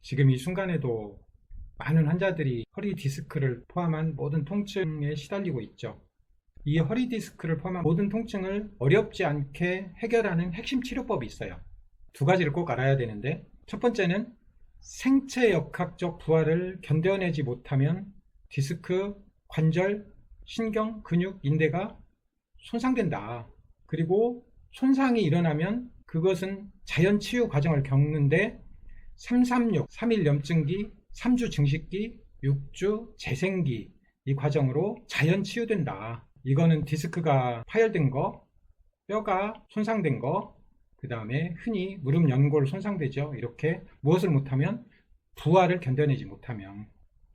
지금 이 순간에도 많은 환자들이 허리 디스크를 포함한 모든 통증에 시달리고 있죠. 이 허리 디스크를 포함한 모든 통증을 어렵지 않게 해결하는 핵심 치료법이 있어요. 두 가지를 꼭 알아야 되는데, 첫 번째는 생체 역학적 부하를 견뎌내지 못하면 디스크, 관절, 신경, 근육, 인대가 손상된다. 그리고 손상이 일어나면 그것은 자연 치유 과정을 겪는데 336, 3일 염증기, 3주 증식기, 6주 재생기, 이 과정으로 자연 치유된다. 이거는 디스크가 파열된 거, 뼈가 손상된 거, 그 다음에 흔히 무릎 연골 손상되죠. 이렇게 무엇을 못하면 부하를 견뎌내지 못하면,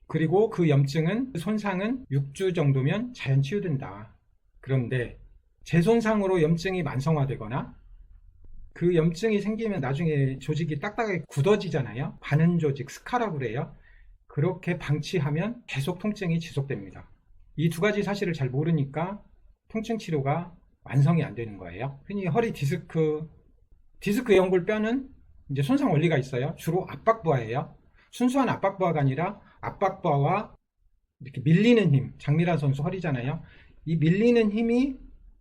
그리고 그 염증은, 손상은 6주 정도면 자연 치유된다. 그런데 재손상으로 염증이 만성화되거나 그 염증이 생기면 나중에 조직이 딱딱하게 굳어지잖아요. 반응 조직, 스카라고 그래요. 그렇게 방치하면 계속 통증이 지속됩니다. 이 두 가지 사실을 잘 모르니까 통증 치료가 완성이 안 되는 거예요. 흔히 허리 디스크 연골 뼈는 이제 손상 원리가 있어요. 주로 압박부하예요. 순수한 압박부하가 아니라 압박부하와 이렇게 밀리는 힘, 장미란 선수 허리잖아요. 이 밀리는 힘이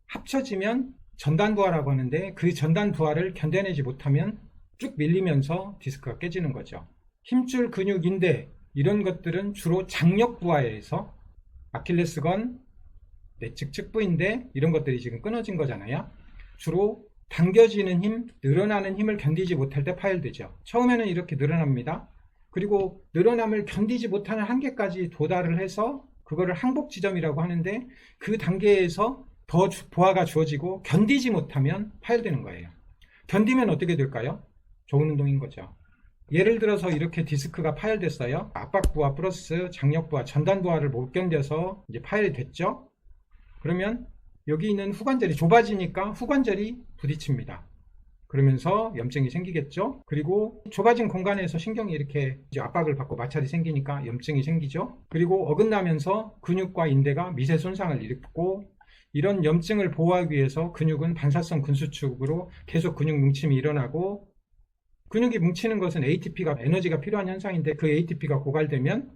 합쳐지면 전단부하라고 하는데, 그 전단부하를 견뎌내지 못하면 쭉 밀리면서 디스크가 깨지는 거죠. 힘줄, 근육, 인대 이런 것들은 주로 장력부하에서 아킬레스건, 내측 측부인대 이런 것들이 지금 끊어진 거잖아요. 주로 당겨지는 힘, 늘어나는 힘을 견디지 못할 때 파열되죠. 처음에는 이렇게 늘어납니다. 그리고 늘어남을 견디지 못하는 한계까지 도달을 해서 그거를 항복 지점이라고 하는데, 그 단계에서 더 부하가 주어지고 견디지 못하면 파열되는 거예요. 견디면 어떻게 될까요? 좋은 운동인 거죠. 예를 들어서 이렇게 디스크가 파열됐어요. 압박부하 플러스 장력부하, 전단부하를 못 견뎌서 이제 파열이 됐죠. 그러면 여기 있는 후관절이 좁아지니까 후관절이 부딪힙니다. 그러면서 염증이 생기겠죠. 그리고 좁아진 공간에서 신경이 이렇게 이제 압박을 받고 마찰이 생기니까 염증이 생기죠. 그리고 어긋나면서 근육과 인대가 미세 손상을 일으키고, 이런 염증을 보호하기 위해서 근육은 반사성 근수축으로 계속 근육 뭉침이 일어나고, 근육이 뭉치는 것은 ATP가 에너지가 필요한 현상인데, 그 ATP가 고갈되면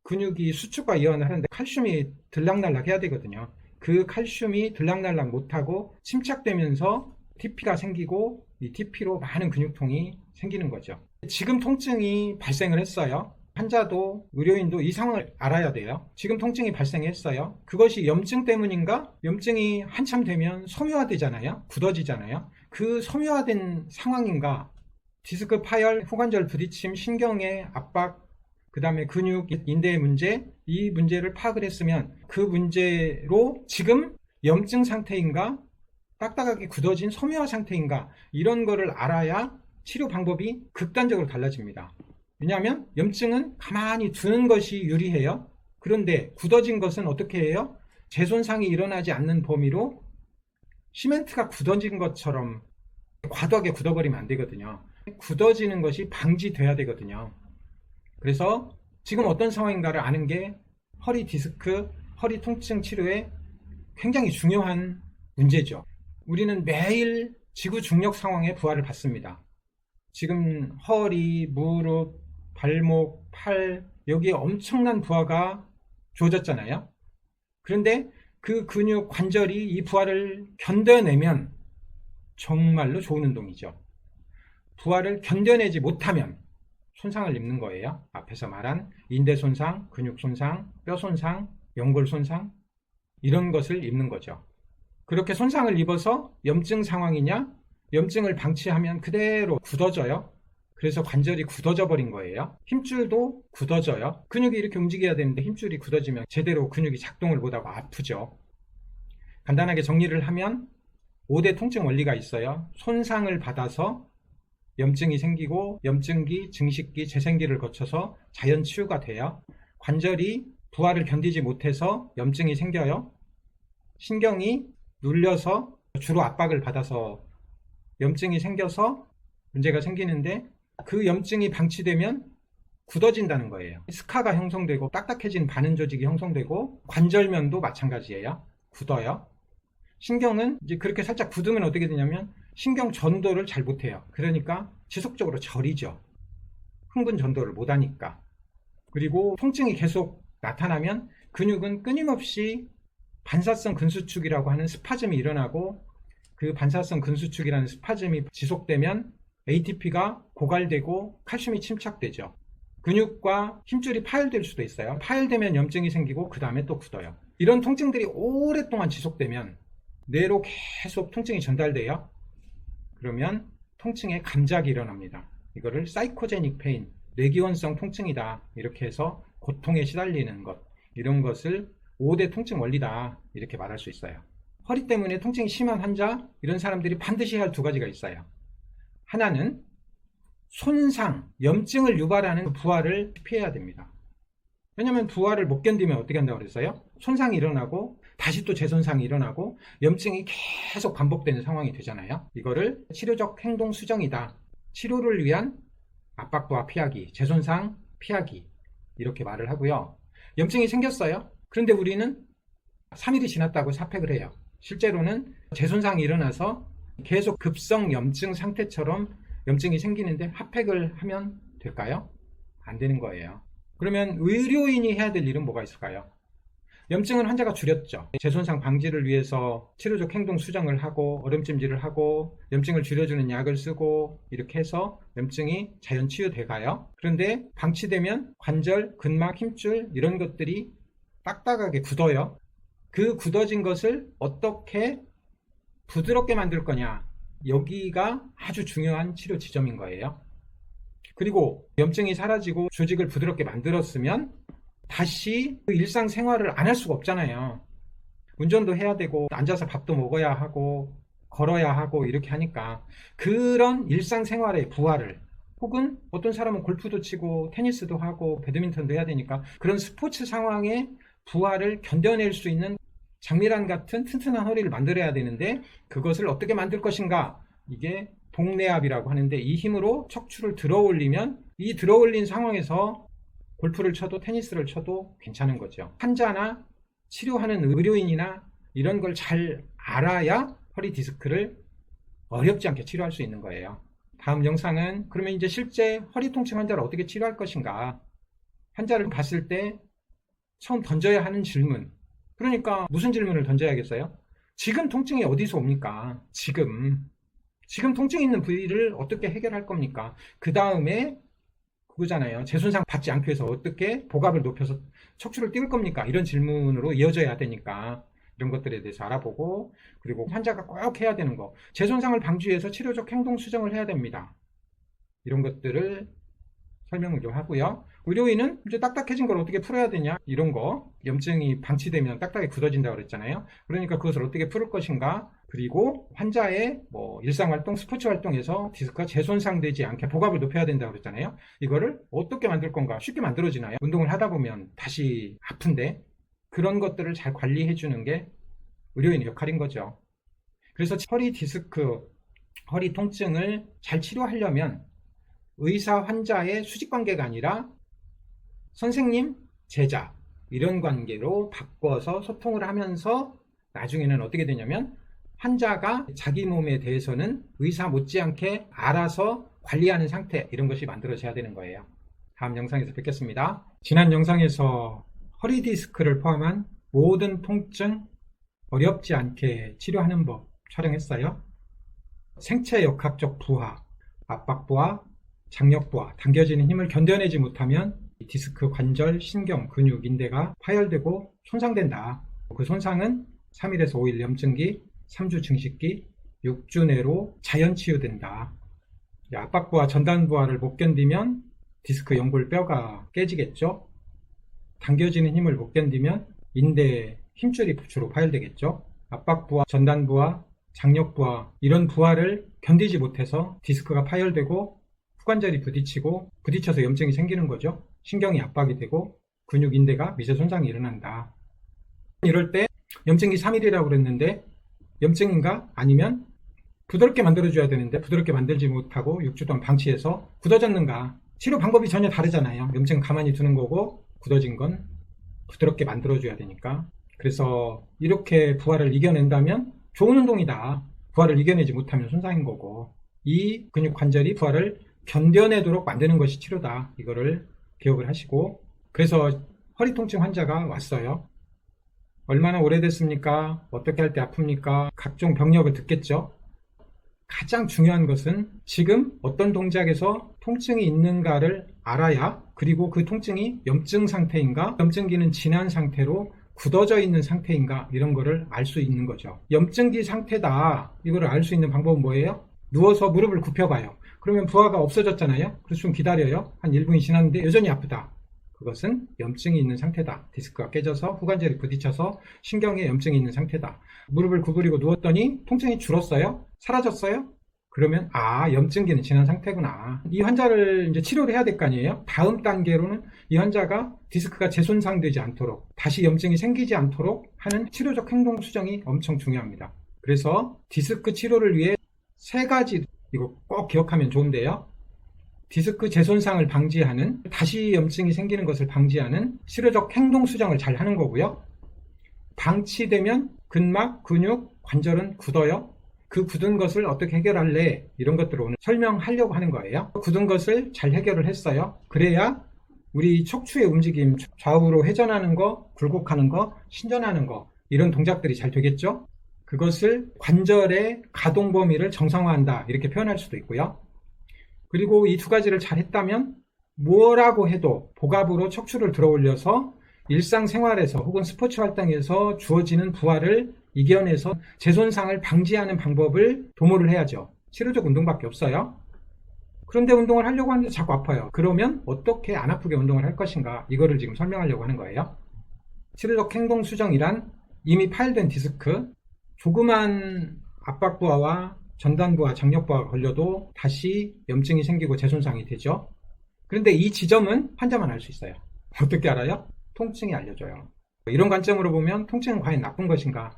근육이 수축과 이완을 하는데 칼슘이 들락날락 해야 되거든요. 그 칼슘이 들락날락 못하고 침착되면서 TP가 생기고, 이 TP로 많은 근육통이 생기는 거죠. 지금 통증이 발생을 했어요. 환자도 의료인도 이 상황을 알아야 돼요. 지금 통증이 발생했어요. 그것이 염증 때문인가? 염증이 한참 되면 섬유화되잖아요. 굳어지잖아요. 그 섬유화된 상황인가? 디스크 파열, 후관절 부딪힘, 신경의 압박, 그 다음에 근육, 인대의 문제, 이 문제를 파악을 했으면 그 문제로 지금 염증 상태인가, 딱딱하게 굳어진 섬유화 상태인가, 이런 거를 알아야 치료 방법이 극단적으로 달라집니다. 왜냐하면 염증은 가만히 두는 것이 유리해요. 그런데 굳어진 것은 어떻게 해요? 재손상이 일어나지 않는 범위로 시멘트가 굳어진 것처럼 과도하게 굳어버리면 안 되거든요. 굳어지는 것이 방지돼야 되거든요. 그래서 지금 어떤 상황인가를 아는 게 허리 디스크, 허리 통증 치료에 굉장히 중요한 문제죠. 우리는 매일 지구 중력 상황에 부하를 받습니다. 지금 허리, 무릎, 발목, 팔, 여기에 엄청난 부하가 주어졌잖아요. 그런데 그 근육, 관절이 이 부하를 견뎌내면 정말로 좋은 운동이죠. 부하를 견뎌내지 못하면 손상을 입는 거예요. 앞에서 말한 인대 손상, 근육 손상, 뼈 손상, 연골 손상, 이런 것을 입는 거죠. 그렇게 손상을 입어서 염증 상황이냐? 염증을 방치하면 그대로 굳어져요. 그래서 관절이 굳어져 버린 거예요. 힘줄도 굳어져요. 근육이 이렇게 움직여야 되는데 힘줄이 굳어지면 제대로 근육이 작동을 못하고 아프죠. 간단하게 정리를 하면 5대 통증 원리가 있어요. 손상을 받아서 염증이 생기고, 염증기, 증식기, 재생기를 거쳐서 자연 치유가 돼요. 관절이 부하를 견디지 못해서 염증이 생겨요. 신경이 눌려서 주로 압박을 받아서 염증이 생겨서 문제가 생기는데, 그 염증이 방치되면 굳어진다는 거예요. 스카가 형성되고 딱딱해진 반응 조직이 형성되고, 관절면도 마찬가지예요. 굳어요. 신경은 이제 그렇게 살짝 굳으면 어떻게 되냐면 신경 전도를 잘 못해요. 그러니까 지속적으로 저리죠. 흥분 전도를 못하니까. 그리고 통증이 계속 나타나면 근육은 끊임없이 반사성 근수축이라고 하는 스파즘이 일어나고, 그 반사성 근수축이라는 스파즘이 지속되면 ATP가 고갈되고 칼슘이 침착되죠. 근육과 힘줄이 파열될 수도 있어요. 파열되면 염증이 생기고 그 다음에 또 굳어요. 이런 통증들이 오랫동안 지속되면 뇌로 계속 통증이 전달돼요. 그러면 통증의 감작이 일어납니다. 이거를 사이코제닉 페인, 뇌기원성 통증이다, 이렇게 해서 고통에 시달리는 것, 이런 것을 5대 통증 원리다, 이렇게 말할 수 있어요. 허리 때문에 통증이 심한 환자, 이런 사람들이 반드시 해야 할 2가지가 있어요. 하나는 손상, 염증을 유발하는 부하를 피해야 됩니다. 왜냐하면 부하를 못 견디면 어떻게 한다고 그랬어요? 손상이 일어나고 다시 또 재손상이 일어나고 염증이 계속 반복되는 상황이 되잖아요. 이거를 치료적 행동 수정이다, 치료를 위한 압박부하 피하기, 재손상 피하기, 이렇게 말을 하고요. 염증이 생겼어요. 그런데 우리는 3일이 지났다고 사팩을 해요. 실제로는 재손상이 일어나서 계속 급성 염증 상태처럼 염증이 생기는데 핫팩을 하면 될까요? 안 되는 거예요. 그러면 의료인이 해야 될 일은 뭐가 있을까요? 염증은 환자가 줄였죠. 재손상 방지를 위해서 치료적 행동 수정을 하고 얼음찜질을 하고 염증을 줄여주는 약을 쓰고 이렇게 해서 염증이 자연 치유돼 가요. 그런데 방치되면 관절, 근막, 힘줄 이런 것들이 딱딱하게 굳어요. 그 굳어진 것을 어떻게 부드럽게 만들 거냐, 여기가 아주 중요한 치료 지점인 거예요. 그리고 염증이 사라지고 조직을 부드럽게 만들었으면 다시 그 일상생활을 안 할 수가 없잖아요. 운전도 해야 되고 앉아서 밥도 먹어야 하고 걸어야 하고 이렇게 하니까 그런 일상생활의 부하를, 혹은 어떤 사람은 골프도 치고 테니스도 하고 배드민턴도 해야 되니까 그런 스포츠 상황의 부하를 견뎌낼 수 있는 장미란 같은 튼튼한 허리를 만들어야 되는데 그것을 어떻게 만들 것인가, 이게 복내압이라고 하는데 이 힘으로 척추를 들어 올리면 이 들어 올린 상황에서 골프를 쳐도 테니스를 쳐도 괜찮은 거죠. 환자나 치료하는 의료인이나 이런 걸 잘 알아야 허리 디스크를 어렵지 않게 치료할 수 있는 거예요. 다음 영상은 그러면 이제 실제 허리 통증 환자를 어떻게 치료할 것인가, 환자를 봤을 때 처음 던져야 하는 질문, 그러니까 무슨 질문을 던져야겠어요? 지금 통증이 어디서 옵니까? 지금 통증 있는 부위를 어떻게 해결할 겁니까? 그 다음에 그거잖아요. 재손상 받지 않기 위해서 어떻게 복압을 높여서 척추를 띄울 겁니까? 이런 질문으로 이어져야 되니까 이런 것들에 대해서 알아보고, 그리고 환자가 꼭 해야 되는 거, 재손상을 방지하기 위해서 치료적 행동 수정을 해야 됩니다. 이런 것들을 설명을 좀 하고요. 의료인은 이제 딱딱해진 걸 어떻게 풀어야 되냐, 이런 거, 염증이 방치되면 딱딱하게 굳어진다고 그랬잖아요. 그러니까 그것을 어떻게 풀을 것인가, 그리고 환자의 일상활동, 스포츠 활동에서 디스크가 재손상되지 않게 복압을 높여야 된다고 그랬잖아요. 이거를 어떻게 만들 건가, 쉽게 만들어지나요? 운동을 하다 보면 다시 아픈데, 그런 것들을 잘 관리해 주는 게 의료인의 역할인 거죠. 그래서 허리 디스크, 허리 통증을 잘 치료하려면 의사 환자의 수직 관계가 아니라 선생님 제자 이런 관계로 바꿔서 소통을 하면서 나중에는 어떻게 되냐면 환자가 자기 몸에 대해서는 의사 못지않게 알아서 관리하는 상태, 이런 것이 만들어져야 되는 거예요. 다음 영상에서 뵙겠습니다. 지난 영상에서 허리 디스크를 포함한 모든 통증 어렵지 않게 치료하는 법 촬영했어요. 생체 역학적 부하, 압박 부하, 장력 부하, 당겨지는 힘을 견뎌내지 못하면 디스크, 관절, 신경, 근육, 인대가 파열되고 손상된다. 그 손상은 3일에서 5일 염증기, 3주 증식기, 6주 내로 자연 치유된다. 압박부하, 전단부하를 못 견디면 디스크 연골뼈가 깨지겠죠. 당겨지는 힘을 못 견디면 인대, 힘줄이 주로 파열되겠죠. 압박부하, 전단부하, 장력부하, 이런 부하를 견디지 못해서 디스크가 파열되고 후관절이 부딪혀서 염증이 생기는 거죠. 신경이 압박이 되고 근육, 인대가 미세 손상이 일어난다. 이럴 때 염증기 3일이라고 그랬는데 염증인가? 아니면 부드럽게 만들어줘야 되는데 부드럽게 만들지 못하고 6주 동안 방치해서 굳어졌는가? 치료 방법이 전혀 다르잖아요. 염증은 가만히 두는 거고 굳어진 건 부드럽게 만들어줘야 되니까. 그래서 이렇게 부하를 이겨낸다면 좋은 운동이다. 부하를 이겨내지 못하면 손상인 거고, 이 근육 관절이 부하를 견뎌내도록 만드는 것이 치료다. 이거를 기억을 하시고, 그래서 허리 통증 환자가 왔어요. 얼마나 오래됐습니까? 어떻게 할 때 아픕니까? 각종 병력을 듣겠죠. 가장 중요한 것은 지금 어떤 동작에서 통증이 있는가를 알아야, 그리고 그 통증이 염증 상태인가, 염증기는 진한 상태로 굳어져 있는 상태인가, 이런 거를 알 수 있는 거죠. 염증기 상태다, 이거를 알 수 있는 방법은 뭐예요? 누워서 무릎을 굽혀봐요. 그러면 부하가 없어졌잖아요. 그래서 좀 기다려요. 한 1분이 지났는데 여전히 아프다. 그것은 염증이 있는 상태다. 디스크가 깨져서 후관절이 부딪혀서 신경에 염증이 있는 상태다. 무릎을 구부리고 누웠더니 통증이 줄었어요? 사라졌어요? 그러면 염증기는 지난 상태구나. 이 환자를 이제 치료를 해야 될 거 아니에요? 다음 단계로는 이 환자가 디스크가 재손상되지 않도록, 다시 염증이 생기지 않도록 하는 치료적 행동 수정이 엄청 중요합니다. 그래서 디스크 치료를 위해 3가지, 이거 꼭 기억하면 좋은데요. 디스크 재손상을 방지하는, 다시 염증이 생기는 것을 방지하는 치료적 행동 수정을 잘 하는 거고요. 방치되면 근막, 근육, 관절은 굳어요. 그 굳은 것을 어떻게 해결할래? 이런 것들을 오늘 설명하려고 하는 거예요. 굳은 것을 잘 해결을 했어요. 그래야 우리 척추의 움직임, 좌우로 회전하는 거, 굴곡하는 거, 신전하는 거, 이런 동작들이 잘 되겠죠? 그것을 관절의 가동 범위를 정상화한다, 이렇게 표현할 수도 있고요. 그리고 이 2가지를 잘 했다면 뭐라고 해도 복압으로 척추를 들어 올려서 일상생활에서 혹은 스포츠 활동에서 주어지는 부하를 이겨내서 재손상을 방지하는 방법을 도모를 해야죠. 치료적 운동밖에 없어요. 그런데 운동을 하려고 하는데 자꾸 아파요. 그러면 어떻게 안 아프게 운동을 할 것인가, 이거를 지금 설명하려고 하는 거예요. 치료적 행동 수정이란 이미 파열된 디스크, 조그만 압박부하와 전단부하, 장력부하가 걸려도 다시 염증이 생기고 재손상이 되죠. 그런데 이 지점은 환자만 알 수 있어요. 어떻게 알아요? 통증이 알려줘요. 이런 관점으로 보면 통증은 과연 나쁜 것인가?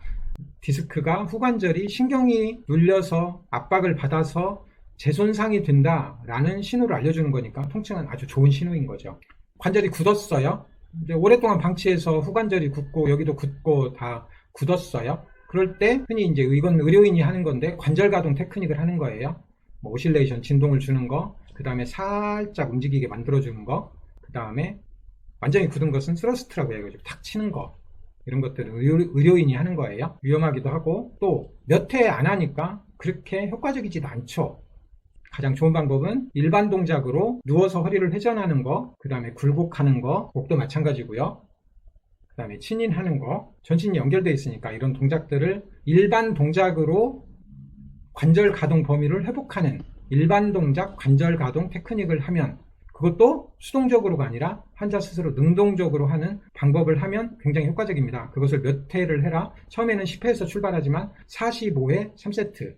디스크가 후관절이 신경이 눌려서 압박을 받아서 재손상이 된다라는 신호를 알려주는 거니까 통증은 아주 좋은 신호인 거죠. 관절이 굳었어요. 이제 오랫동안 방치해서 후관절이 굳고 여기도 굳고 다 굳었어요. 그럴 때 흔히 이제 이건 의료인이 하는 건데 관절 가동 테크닉을 하는 거예요. 뭐 오실레이션, 진동을 주는 거, 그 다음에 살짝 움직이게 만들어주는 거, 그 다음에 완전히 굳은 것은 스러스트라고 해가지고 탁 치는 거, 이런 것들은 의료인이 하는 거예요. 위험하기도 하고 또 몇 회 안 하니까 그렇게 효과적이지도 않죠. 가장 좋은 방법은 일반 동작으로 누워서 허리를 회전하는 거, 그 다음에 굴곡하는 거, 목도 마찬가지고요. 그 다음에 친인하는 거, 전신이 연결되어 있으니까 이런 동작들을 일반 동작으로 관절 가동 범위를 회복하는 일반 동작 관절 가동 테크닉을 하면, 그것도 수동적으로가 아니라 환자 스스로 능동적으로 하는 방법을 하면 굉장히 효과적입니다. 그것을 몇 회를 해라. 처음에는 10회에서 출발하지만 45회 3세트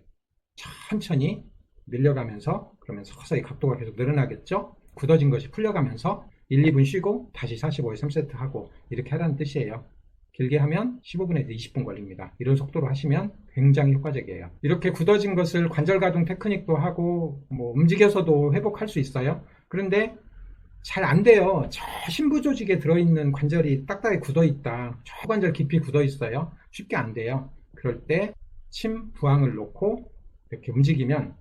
천천히 늘려가면서, 그러면 서서히 각도가 계속 늘어나겠죠. 굳어진 것이 풀려가면서 1, 2분 쉬고 다시 45회 3세트 하고, 이렇게 하라는 뜻이에요. 길게 하면 15분에서 20분 걸립니다. 이런 속도로 하시면 굉장히 효과적이에요. 이렇게 굳어진 것을 관절 가동 테크닉도 하고 뭐 움직여서도 회복할 수 있어요. 그런데 잘 안 돼요. 저 심부 조직에 들어있는 관절이 딱딱하게 굳어 있다, 저 관절 깊이 굳어 있어요. 쉽게 안 돼요. 그럴 때 침 부항을 놓고 이렇게 움직이면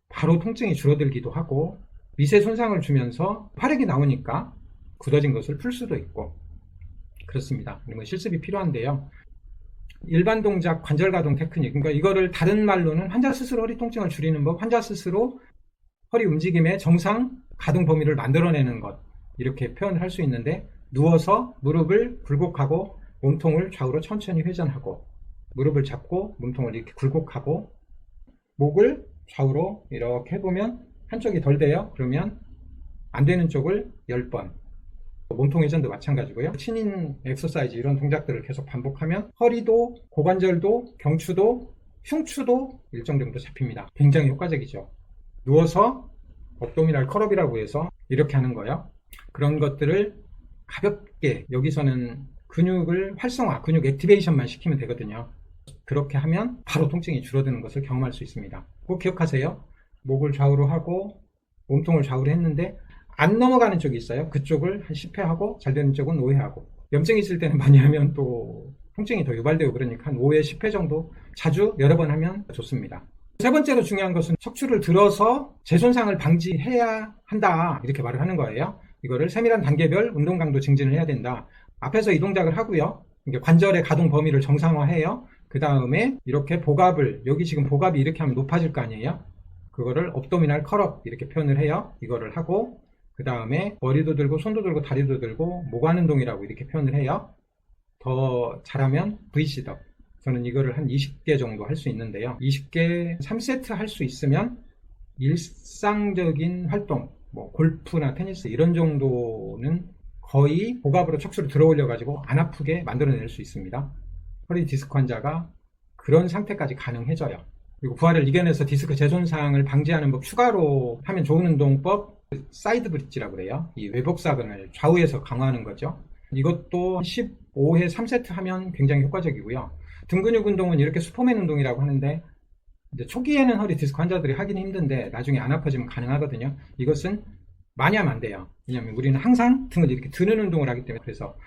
바로 통증이 줄어들기도 하고 미세 손상을 주면서 화력이 나오니까 굳어진 것을 풀 수도 있고 그렇습니다. 이런 건 실습이 필요한데요. 일반 동작 관절 가동 테크닉, 그러니까 이거를 다른 말로는 환자 스스로 허리 통증을 줄이는 법, 환자 스스로 허리 움직임의 정상 가동 범위를 만들어내는 것, 이렇게 표현을 할 수 있는데, 누워서 무릎을 굴곡하고 몸통을 좌우로 천천히 회전하고, 무릎을 잡고 몸통을 이렇게 굴곡하고, 목을 좌우로 이렇게 해보면 한쪽이 덜 돼요. 그러면 안 되는 쪽을 10번, 몸통 회전도 마찬가지고요. 친인 엑서사이즈, 이런 동작들을 계속 반복하면 허리도 고관절도 경추도 흉추도 일정 정도 잡힙니다. 굉장히 효과적이죠. 누워서 업도미널 컬업이라고 해서 이렇게 하는 거예요. 그런 것들을 가볍게, 여기서는 근육을 활성화, 근육 액티베이션만 시키면 되거든요. 그렇게 하면 바로 통증이 줄어드는 것을 경험할 수 있습니다. 꼭 기억하세요. 목을 좌우로 하고 몸통을 좌우로 했는데 안 넘어가는 쪽이 있어요. 그쪽을 한 10회 하고 잘 되는 쪽은 5회 하고, 염증이 있을 때는 많이 하면 또 통증이 더 유발되고 그러니까 한 5회 10회 정도 자주 여러 번 하면 좋습니다. 세 번째로 중요한 것은 척추를 들어서 재손상을 방지해야 한다, 이렇게 말을 하는 거예요. 이거를 세밀한 단계별 운동 강도 증진을 해야 된다. 앞에서 이 동작을 하고요, 관절의 가동 범위를 정상화해요. 그 다음에 이렇게 복압을, 여기 지금 복압이 이렇게 하면 높아질 거 아니에요. 그거를 업도미널 컬업 이렇게 표현을 해요. 이거를 하고 그 다음에 머리도 들고 손도 들고 다리도 들고 모관 운동이라고 이렇게 표현을 해요. 더 잘하면 V시덥, 저는 이거를 한 20개 정도 할 수 있는데요, 20개 3세트 할 수 있으면 일상적인 활동, 뭐 골프나 테니스 이런 정도는 거의 복압으로 척추를 들어 올려 가지고 안 아프게 만들어낼 수 있습니다. 허리 디스크 환자가 그런 상태까지 가능해져요. 그리고 부하를 이겨내서 디스크 재손상을 방지하는 법, 추가로 하면 좋은 운동법, 사이드 브릿지라고 그래요. 이 외복사근을 좌우에서 강화하는 거죠. 이것도 15회 3세트 하면 굉장히 효과적이고요. 등 근육 운동은 이렇게 슈퍼맨 운동이라고 하는데, 이제 초기에는 허리 디스크 환자들이 하긴 힘든데 나중에 안 아파지면 가능하거든요. 이것은 많이 하면 안 돼요. 왜냐하면 우리는 항상 등을 이렇게 드는 운동을 하기 때문에. 그래서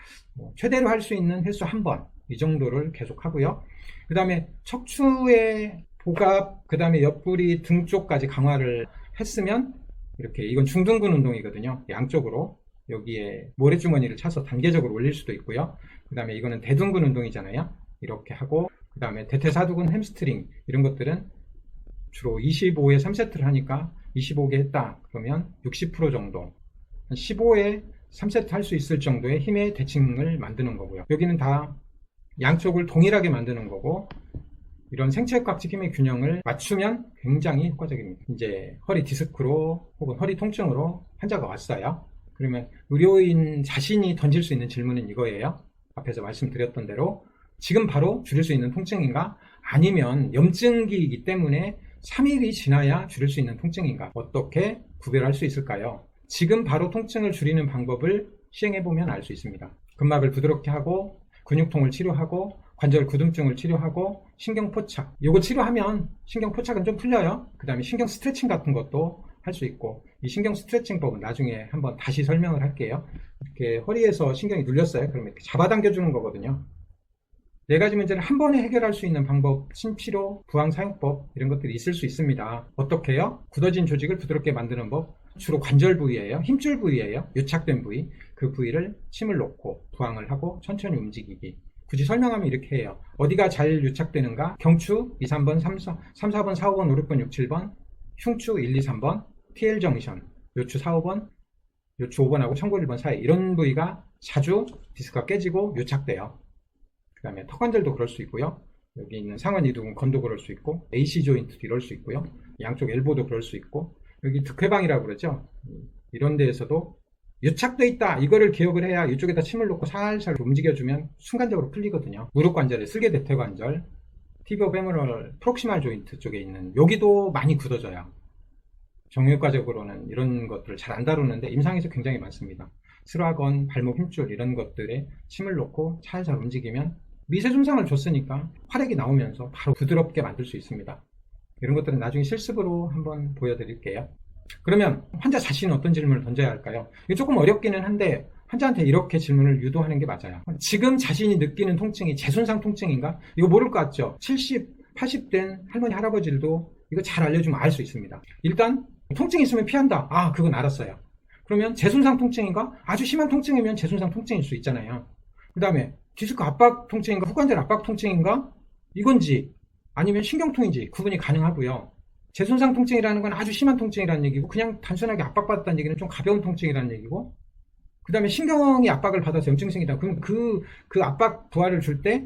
최대로 할 수 있는 횟수 한 번, 이 정도를 계속 하고요. 그 다음에 척추의 복압, 그 다음에 옆구리 등 쪽까지 강화를 했으면, 이렇게, 이건 중등근 운동이거든요. 양쪽으로 여기에 모래주머니를 차서 단계적으로 올릴 수도 있고요. 그 다음에 이거는 대둔근 운동이잖아요. 이렇게 하고, 그 다음에 대퇴사두근, 햄스트링 이런 것들은 주로 25회 3세트를 하니까 25개 했다 그러면 60% 정도, 15회 3세트 할 수 있을 정도의 힘의 대칭을 만드는 거고요. 여기는 다 양쪽을 동일하게 만드는 거고, 이런 생체각적 힘의 균형을 맞추면 굉장히 효과적입니다. 이제 허리 디스크로 혹은 허리 통증으로 환자가 왔어요. 그러면 의료인 자신이 던질 수 있는 질문은 이거예요. 앞에서 말씀드렸던 대로 지금 바로 줄일 수 있는 통증인가? 아니면 염증기이기 때문에 3일이 지나야 줄일 수 있는 통증인가? 어떻게 구별할 수 있을까요? 지금 바로 통증을 줄이는 방법을 시행해보면 알 수 있습니다. 근막을 부드럽게 하고, 근육통을 치료하고, 관절 굳음증을 치료하고, 신경포착, 요거 치료하면 신경포착은 좀 풀려요. 그 다음에 신경 스트레칭 같은 것도 할 수 있고, 이 신경 스트레칭법은 나중에 한번 다시 설명을 할게요. 이렇게 허리에서 신경이 눌렸어요. 그러면 이렇게 잡아당겨주는 거거든요. 4가지 문제를 한 번에 해결할 수 있는 방법, 신치료, 부항사용법 이런 것들이 있을 수 있습니다. 어떻게 해요? 굳어진 조직을 부드럽게 만드는 법, 주로 관절 부위예요. 힘줄 부위예요. 유착된 부위. 그 부위를 침을 놓고 부항을 하고 천천히 움직이기. 굳이 설명하면 이렇게 해요. 어디가 잘 유착되는가? 경추 2, 3번, 3, 4번, 4, 5번, 5, 6번, 6, 7번, 흉추 1, 2, 3번, TL 정션, 요추 4, 5번, 요추 5번하고 청골 1번 사이, 이런 부위가 자주 디스크가 깨지고 유착돼요. 그 다음에 턱관절도 그럴 수 있고요. 여기 있는 상완 이두근 건도 그럴 수 있고, AC 조인트도 이럴 수 있고요. 양쪽 엘보도 그럴 수 있고, 여기 득회방이라고 그러죠. 이런 데에서도 유착돼 있다, 이거를 기억을 해야 이쪽에다 침을 놓고 살살 움직여주면 순간적으로 풀리거든요. 무릎 관절의 슬개 대퇴 관절, 티비오 페모럴 프록시말 조인트 쪽에 있는 여기도 많이 굳어져요. 정형외과적으로는 이런 것들을 잘 안 다루는데 임상에서 굉장히 많습니다. 슬화건, 발목 힘줄 이런 것들에 침을 놓고 살살 움직이면 미세 손상을 줬으니까 활액이 나오면서 바로 부드럽게 만들 수 있습니다. 이런 것들은 나중에 실습으로 한번 보여드릴게요. 그러면 환자 자신은 어떤 질문을 던져야 할까요? 이거 조금 어렵기는 한데 환자한테 이렇게 질문을 유도하는 게 맞아요. 지금 자신이 느끼는 통증이 재손상 통증인가? 이거 모를 것 같죠? 70, 80 된 할머니, 할아버지들도 이거 잘 알려주면 알 수 있습니다. 일단 통증이 있으면 피한다. 아, 그건 알았어요. 그러면 재손상 통증인가? 아주 심한 통증이면 재손상 통증일 수 있잖아요. 그 다음에 디스크 압박 통증인가? 후관절 압박 통증인가? 이건지 아니면 신경통인지 구분이 가능하고요. 재손상 통증이라는 건 아주 심한 통증이라는 얘기고, 그냥 단순하게 압박받았다는 얘기는 좀 가벼운 통증이라는 얘기고, 그 다음에 신경이 압박을 받아서 염증이 생긴다. 그럼 그 압박 부하를 줄 때,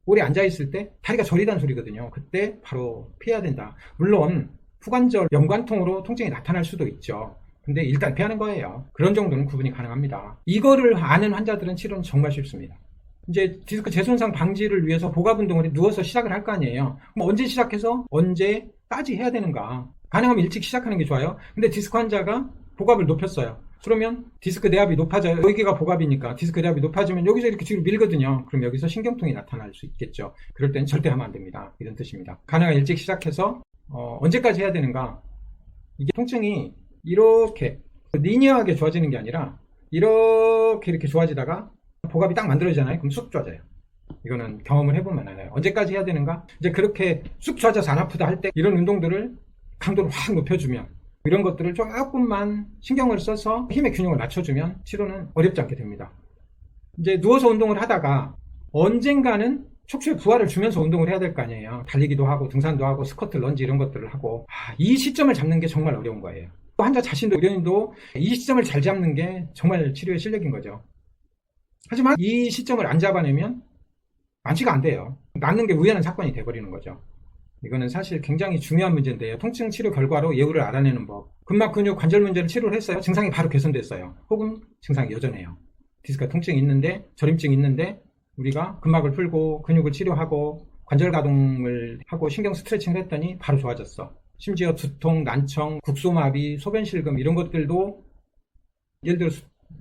오래 앉아있을 때 다리가 저리다는 소리거든요. 그때 바로 피해야 된다. 물론 후관절 연관통으로 통증이 나타날 수도 있죠. 근데 일단 피하는 거예요. 그런 정도는 구분이 가능합니다. 이거를 아는 환자들은 치료는 정말 쉽습니다. 이제 디스크 재손상 방지를 위해서 복압 운동을 누워서 시작을 할 거 아니에요. 그럼 언제 시작해서 언제까지 해야 되는가? 가능하면 일찍 시작하는 게 좋아요. 근데 디스크 환자가 복압을 높였어요. 그러면 디스크 내압이 높아져요. 여기가 복압이니까 디스크 내압이 높아지면 여기서 이렇게 뒤로 밀거든요. 그럼 여기서 신경통이 나타날 수 있겠죠. 그럴 땐 절대 하면 안 됩니다. 이런 뜻입니다. 가능하면 일찍 시작해서 언제까지 해야 되는가? 이게 통증이 이렇게 리니어하게 좋아지는 게 아니라 이렇게 좋아지다가 복압이 딱 만들어지잖아요. 그럼 쑥 좋아져요. 이거는 경험을 해보면 알아요. 언제까지 해야 되는가? 이제 그렇게 쑥 좋아져서 안 아프다 할 때 이런 운동들을 강도를 확 높여주면, 이런 것들을 조금만 신경을 써서 힘의 균형을 맞춰주면 치료는 어렵지 않게 됩니다. 이제 누워서 운동을 하다가 언젠가는 척추에 부하를 주면서 운동을 해야 될 거 아니에요. 달리기도 하고 등산도 하고 스쿼트, 런지 이런 것들을 하고, 이 시점을 잡는 게 정말 어려운 거예요. 환자 자신도, 의료인도 이 시점을 잘 잡는 게 정말 치료의 실력인 거죠. 하지만 이 시점을 안 잡아내면 완치가 안 돼요. 낫는 게 우연한 사건이 돼버리는 거죠. 이거는 사실 굉장히 중요한 문제인데요. 통증 치료 결과로 예후를 알아내는 법. 근막 근육 관절 문제를 치료를 했어요. 증상이 바로 개선됐어요. 혹은 증상이 여전해요. 디스크 통증이 있는데, 저림증이 있는데 우리가 근막을 풀고 근육을 치료하고 관절 가동을 하고 신경 스트레칭을 했더니 바로 좋아졌어. 심지어 두통, 난청, 국소마비, 소변실금 이런 것들도, 예를 들어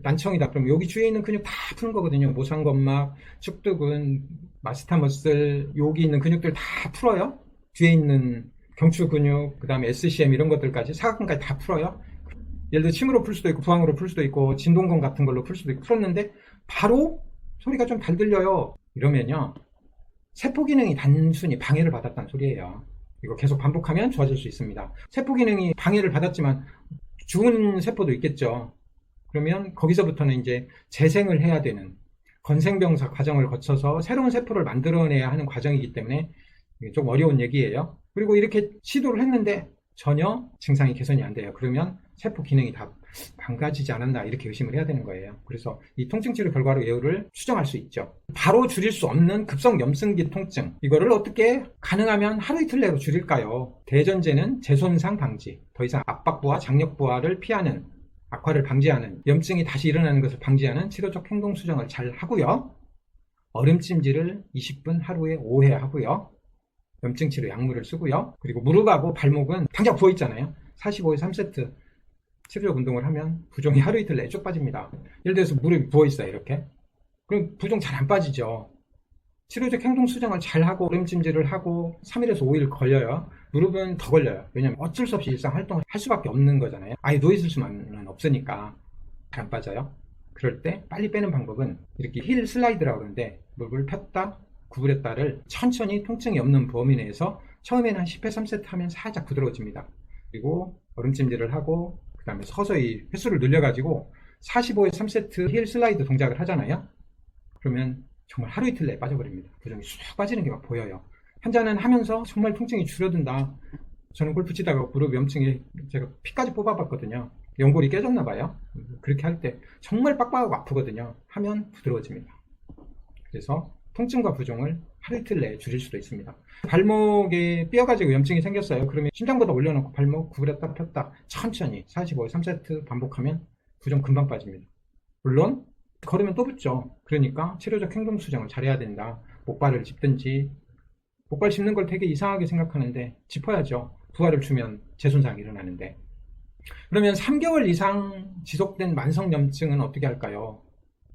난청이다 그러면 여기 주위에 있는 근육 다 푸는 거거든요. 모상건막, 축두근, 마스타머슬, 여기 있는 근육들 다 풀어요. 뒤에 있는 경추 근육, 그 다음에 SCM 이런 것들까지, 사각근까지 다 풀어요. 예를 들어 침으로 풀 수도 있고 부항으로 풀 수도 있고 진동건 같은 걸로 풀 수도 있고, 풀었는데 바로 소리가 좀 잘 들려요. 이러면요, 세포 기능이 단순히 방해를 받았다는 소리예요. 이거 계속 반복하면 좋아질 수 있습니다. 세포 기능이 방해를 받았지만 죽은 세포도 있겠죠. 그러면 거기서부터는 이제 재생을 해야 되는 건생병사 과정을 거쳐서 새로운 세포를 만들어내야 하는 과정이기 때문에 좀 어려운 얘기예요. 그리고 이렇게 시도를 했는데 전혀 증상이 개선이 안 돼요. 그러면 세포 기능이 다 망가지지 않았나, 이렇게 의심을 해야 되는 거예요. 그래서 이 통증 치료 결과로 예후를 추정할 수 있죠. 바로 줄일 수 없는 급성 염증기 통증, 이거를 어떻게 가능하면 하루 이틀 내로 줄일까요? 대전제는 재손상 방지, 더 이상 압박부하, 장력부하를 피하는, 악화를 방지하는, 염증이 다시 일어나는 것을 방지하는 치료적 행동 수정을 잘 하고요. 얼음찜질을 20분 하루에 5회 하고요. 염증 치료 약물을 쓰고요. 그리고 무릎하고 발목은 당장 부어 있잖아요. 45회 3세트 치료적 운동을 하면 부종이 하루 이틀 내에 쭉 빠집니다. 예를 들어서 무릎이 부어 있어요, 이렇게. 그럼 부종 잘 안 빠지죠. 치료적 행동 수정을 잘 하고 얼음찜질을 하고 3일에서 5일 걸려요. 무릎은 더 걸려요. 왜냐면 어쩔 수 없이 일상 활동을 할 수밖에 없는 거잖아요. 아예 누워있을 수만은 없으니까 잘 안 빠져요. 그럴 때 빨리 빼는 방법은 이렇게 힐 슬라이드라고 하는데, 무릎을 폈다 구부렸다를 천천히 통증이 없는 범위 내에서 처음에는 한 10회 3세트 하면 살짝 부드러워집니다. 그리고 얼음찜질을 하고 그 다음에 서서히 횟수를 늘려가지고 45회 3세트 힐 슬라이드 동작을 하잖아요. 그러면 정말 하루 이틀 내에 빠져버립니다. 부종이 쑥 빠지는 게 막 보여요. 환자는 하면서 정말 통증이 줄어든다. 저는 골프 치다가 무릎 염증에 제가 피까지 뽑아봤거든요. 연골이 깨졌나 봐요. 그렇게 할 때 정말 빡빡하고 아프거든요. 하면 부드러워집니다. 그래서 통증과 부종을 하루 이틀 내에 줄일 수도 있습니다. 발목에 삐어가지고 염증이 생겼어요. 그러면 심장보다 올려놓고 발목 구부렸다 폈다 천천히 45회 3세트 반복하면 부종 금방 빠집니다. 물론 걸으면 또 붙죠. 그러니까 치료적 행동 수정을 잘해야 된다. 목발을 짚든지, 목발 짚는 걸 되게 이상하게 생각하는데 짚어야죠. 부하를 주면 재손상이 일어나는데. 그러면 3개월 이상 지속된 만성염증은 어떻게 할까요?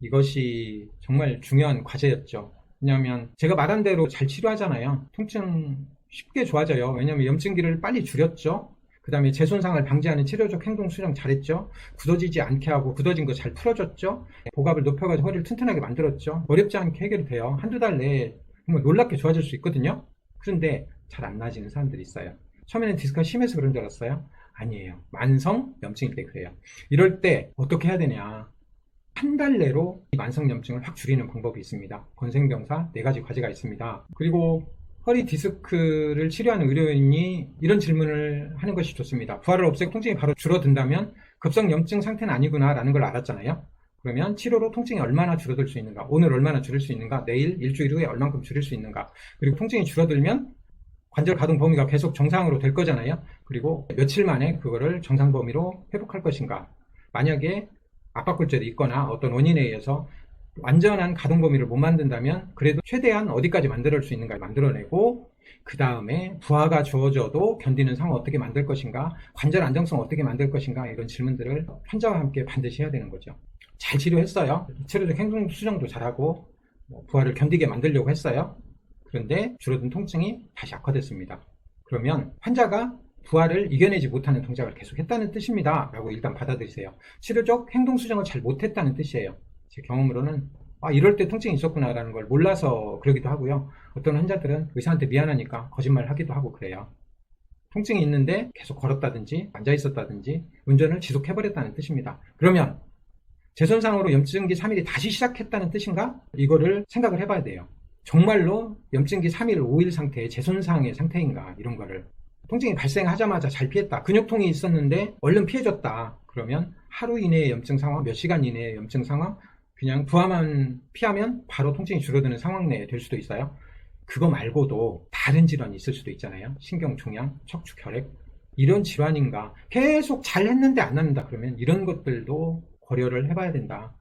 이것이 정말 중요한 과제였죠. 왜냐하면 제가 말한 대로 잘 치료하잖아요. 통증 쉽게 좋아져요. 왜냐하면 염증기를 빨리 줄였죠. 그 다음에 재손상을 방지하는 치료적 행동 수정 잘했죠. 굳어지지 않게 하고 굳어진 거 잘 풀어줬죠. 복압을 높여가지고 허리를 튼튼하게 만들었죠. 어렵지 않게 해결이 돼요. 한두 달 내에 정말 놀랍게 좋아질 수 있거든요. 그런데 잘 안 나아지는 사람들이 있어요. 처음에는 디스크가 심해서 그런 줄 알았어요. 아니에요. 만성 염증일 때 그래요. 이럴 때 어떻게 해야 되냐. 한 달 내로 이 만성 염증을 확 줄이는 방법이 있습니다. 건생병사 4가지 과제가 있습니다. 그리고 허리 디스크를 치료하는 의료인이 이런 질문을 하는 것이 좋습니다. 부하를 없애고 통증이 바로 줄어든다면 급성 염증 상태는 아니구나 라는 걸 알았잖아요. 그러면 치료로 통증이 얼마나 줄어들 수 있는가, 오늘 얼마나 줄일 수 있는가, 내일 일주일 후에 얼만큼 줄일 수 있는가, 그리고 통증이 줄어들면 관절 가동 범위가 계속 정상으로 될 거잖아요. 그리고 며칠 만에 그거를 정상 범위로 회복할 것인가. 만약에 압박골절이 있거나 어떤 원인에 의해서 완전한 가동 범위를 못 만든다면 그래도 최대한 어디까지 만들 수 있는가 만들어내고, 그 다음에 부하가 주어져도 견디는 상황 어떻게 만들 것인가, 관절 안정성 어떻게 만들 것인가, 이런 질문들을 환자와 함께 반드시 해야 되는 거죠. 잘 치료했어요. 치료적 행동 수정도 잘하고 부하를 견디게 만들려고 했어요. 그런데 줄어든 통증이 다시 악화됐습니다. 그러면 환자가 부하를 이겨내지 못하는 동작을 계속 했다는 뜻입니다 라고 일단 받아들이세요. 치료적 행동 수정을 잘 못했다는 뜻이에요. 제 경험으로는 이럴 때 통증이 있었구나라는 걸 몰라서 그러기도 하고요. 어떤 환자들은 의사한테 미안하니까 거짓말을 하기도 하고 그래요. 통증이 있는데 계속 걸었다든지 앉아 있었다든지 운전을 지속해버렸다는 뜻입니다. 그러면 재손상으로 염증기 3일이 다시 시작했다는 뜻인가? 이거를 생각을 해봐야 돼요. 정말로 염증기 3일, 5일 상태의 재손상의 상태인가? 이런 거를. 통증이 발생하자마자 잘 피했다. 근육통이 있었는데 얼른 피해졌다. 그러면 하루 이내의 염증 상황, 몇 시간 이내의 염증 상황, 그냥 부하만 피하면 바로 통증이 줄어드는 상황 내에 될 수도 있어요. 그거 말고도 다른 질환이 있을 수도 있잖아요. 신경종양, 척추결핵, 이런 질환인가? 계속 잘 했는데 안 낫는다. 그러면 이런 것들도 고려를 해봐야 된다.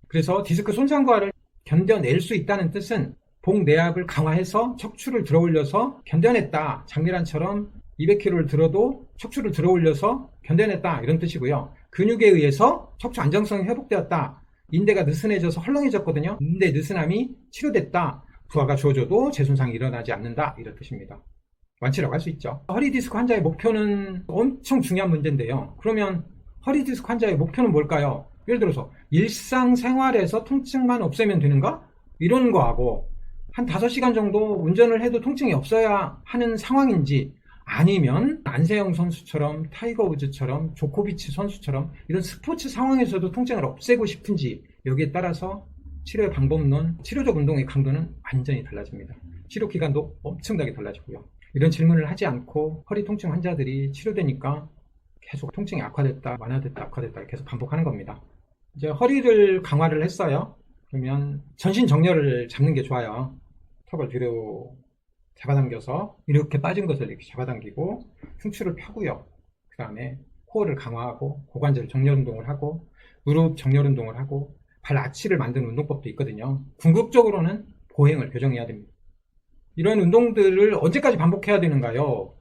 그래서 디스크 손상과를 견뎌낼 수 있다는 뜻은 복내압을 강화해서 척추를 들어올려서 견뎌냈다. 장미란처럼 200kg를 들어도 척추를 들어올려서 견뎌냈다. 이런 뜻이고요. 근육에 의해서 척추 안정성이 회복되었다. 인대가 느슨해져서 헐렁해졌거든요. 인대 느슨함이 치료됐다. 부하가 주어져도 재손상이 일어나지 않는다. 이런 뜻입니다. 완치라고 할 수 있죠. 허리 디스크 환자의 목표는 엄청 중요한 문제인데요. 그러면 허리 디스크 환자의 목표는 뭘까요? 예를 들어서 일상생활에서 통증만 없애면 되는가? 이런 거하고 한 5시간 정도 운전을 해도 통증이 없어야 하는 상황인지, 아니면 안세영 선수처럼 타이거 우즈처럼 조코비치 선수처럼 이런 스포츠 상황에서도 통증을 없애고 싶은지, 여기에 따라서 치료의 방법론, 치료적 운동의 강도는 완전히 달라집니다. 치료 기간도 엄청나게 달라지고요. 이런 질문을 하지 않고 허리 통증 환자들이 치료되니까 계속 통증이 악화됐다, 완화됐다, 악화됐다 계속 반복하는 겁니다. 이제 허리를 강화를 했어요. 그러면 전신 정렬을 잡는 게 좋아요. 턱을 뒤로 잡아당겨서 이렇게 빠진 것을 이렇게 잡아당기고 흉추를 펴고요. 그 다음에 코어를 강화하고 고관절 정렬 운동을 하고 무릎 정렬 운동을 하고 발 아치를 만드는 운동법도 있거든요. 궁극적으로는 보행을 교정해야 됩니다. 이런 운동들을 언제까지 반복해야 되는가요?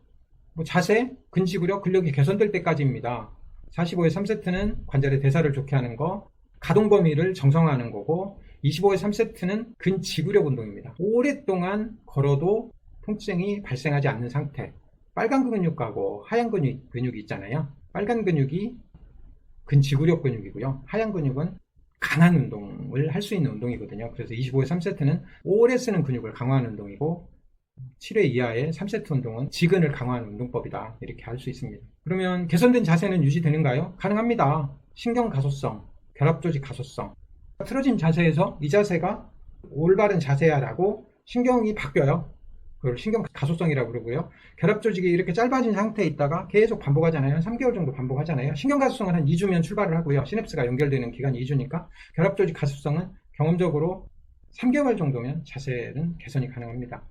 자세, 근지구력, 근력이 개선될 때까지입니다. 45회 3세트는 관절의 대사를 좋게 하는 거, 가동 범위를 정성화하는 거고, 25회 3세트는 근지구력 운동입니다. 오랫동안 걸어도 통증이 발생하지 않는 상태. 빨간 근육하고 하얀 근육이 있잖아요. 빨간 근육이 근지구력 근육이고요. 하얀 근육은 강한 운동을 할 수 있는 운동이거든요. 그래서 25회 3세트는 오래 쓰는 근육을 강화하는 운동이고, 7회 이하의 3세트 운동은 지근을 강화하는 운동법이다. 이렇게 할 수 있습니다. 그러면 개선된 자세는 유지되는가요? 가능합니다. 신경 가소성, 결합 조직 가소성. 틀어진 자세에서 이 자세가 올바른 자세야라고 신경이 바뀌어요. 그걸 신경 가소성이라고 그러고요. 결합 조직이 이렇게 짧아진 상태에 있다가 계속 반복하잖아요. 한 3개월 정도 반복하잖아요. 신경 가소성은 한 2주면 출발을 하고요. 시냅스가 연결되는 기간이 2주니까 결합 조직 가소성은 경험적으로 3개월 정도면 자세는 개선이 가능합니다.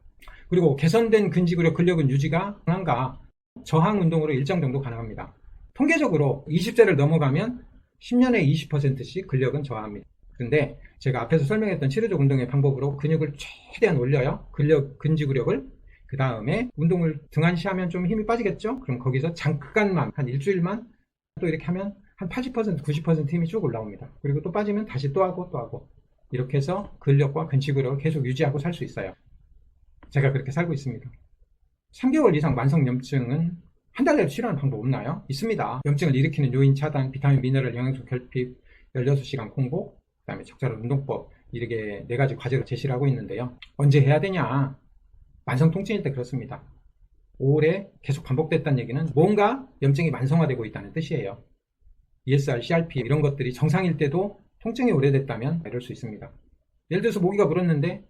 그리고 개선된 근지구력 근력은 유지가 가능한가? 저항 운동으로 일정 정도 가능합니다. 통계적으로 20세를 넘어가면 10년에 20%씩 근력은 저하합니다. 근데 제가 앞에서 설명했던 치료적 운동의 방법으로 근육을 최대한 올려요. 근지구력을. 그 다음에 운동을 등한시하면 좀 힘이 빠지겠죠? 그럼 거기서 잠깐만, 한 일주일만 또 이렇게 하면 한 80%, 90% 힘이 쭉 올라옵니다. 그리고 또 빠지면 다시 또 하고 또 하고. 이렇게 해서 근력과 근지구력을 계속 유지하고 살 수 있어요. 제가 그렇게 살고 있습니다. 3개월 이상 만성염증은 한 달 내로 치료하는 방법 없나요? 있습니다. 염증을 일으키는 요인 차단, 비타민, 미네랄, 영양소 결핍, 16시간 공복, 그 다음에 적절한 운동법, 이렇게 4가지 과제로 제시를 하고 있는데요. 언제 해야 되냐? 만성 통증일 때 그렇습니다. 오래 계속 반복됐다는 얘기는 뭔가 염증이 만성화되고 있다는 뜻이에요. ESR, CRP 이런 것들이 정상일 때도 통증이 오래됐다면 이럴 수 있습니다. 예를 들어서 모기가 물었는데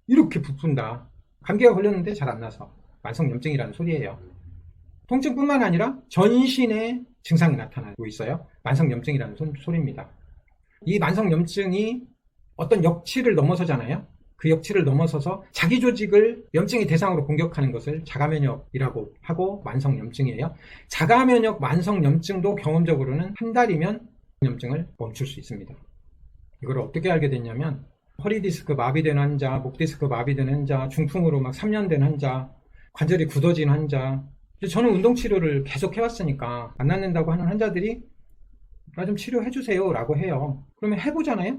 이렇게 부푼다. 감기가 걸렸는데 잘 안 나서 만성염증이라는 소리예요. 통증뿐만 아니라 전신에 증상이 나타나고 있어요. 만성염증이라는 소리입니다. 이 만성염증이 어떤 역치를 넘어서잖아요. 그 역치를 넘어서서 자기 조직을 염증의 대상으로 공격하는 것을 자가면역이라고 하고 만성염증이에요. 자가면역 만성염증도 경험적으로는 한 달이면 염증을 멈출 수 있습니다. 이걸 어떻게 알게 됐냐면 허리 디스크 마비된 환자, 목 디스크 마비된 환자, 중풍으로 막 3년 된 환자, 관절이 굳어진 환자. 저는 운동치료를 계속 해왔으니까 안 낫는다고 하는 환자들이 나 좀 치료해주세요 라고 해요. 그러면 해보잖아요.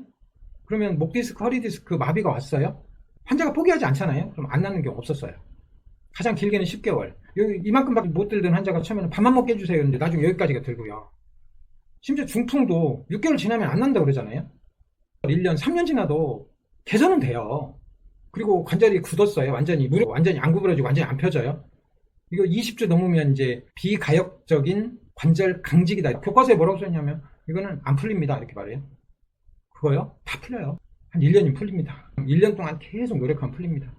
그러면 목 디스크, 허리 디스크 마비가 왔어요. 환자가 포기하지 않잖아요. 그럼 안 낫는 경우 없었어요. 가장 길게는 10개월. 이만큼밖에 못 들던 환자가 처음에는 밥만 먹게 해주세요. 근데 나중에 여기까지가 들고요. 심지어 중풍도 6개월 지나면 안 난다고 그러잖아요. 1년, 3년 지나도 개선은 돼요. 그리고 관절이 굳었어요. 완전히 무릎 완전히 안 구부러지고 완전히 안 펴져요. 이거 20주 넘으면 이제 비가역적인 관절 강직이다. 교과서에 뭐라고 썼냐면 이거는 안 풀립니다. 이렇게 말해요. 그거요? 다 풀려요. 한 1년이면 풀립니다. 1년 동안 계속 노력하면 풀립니다.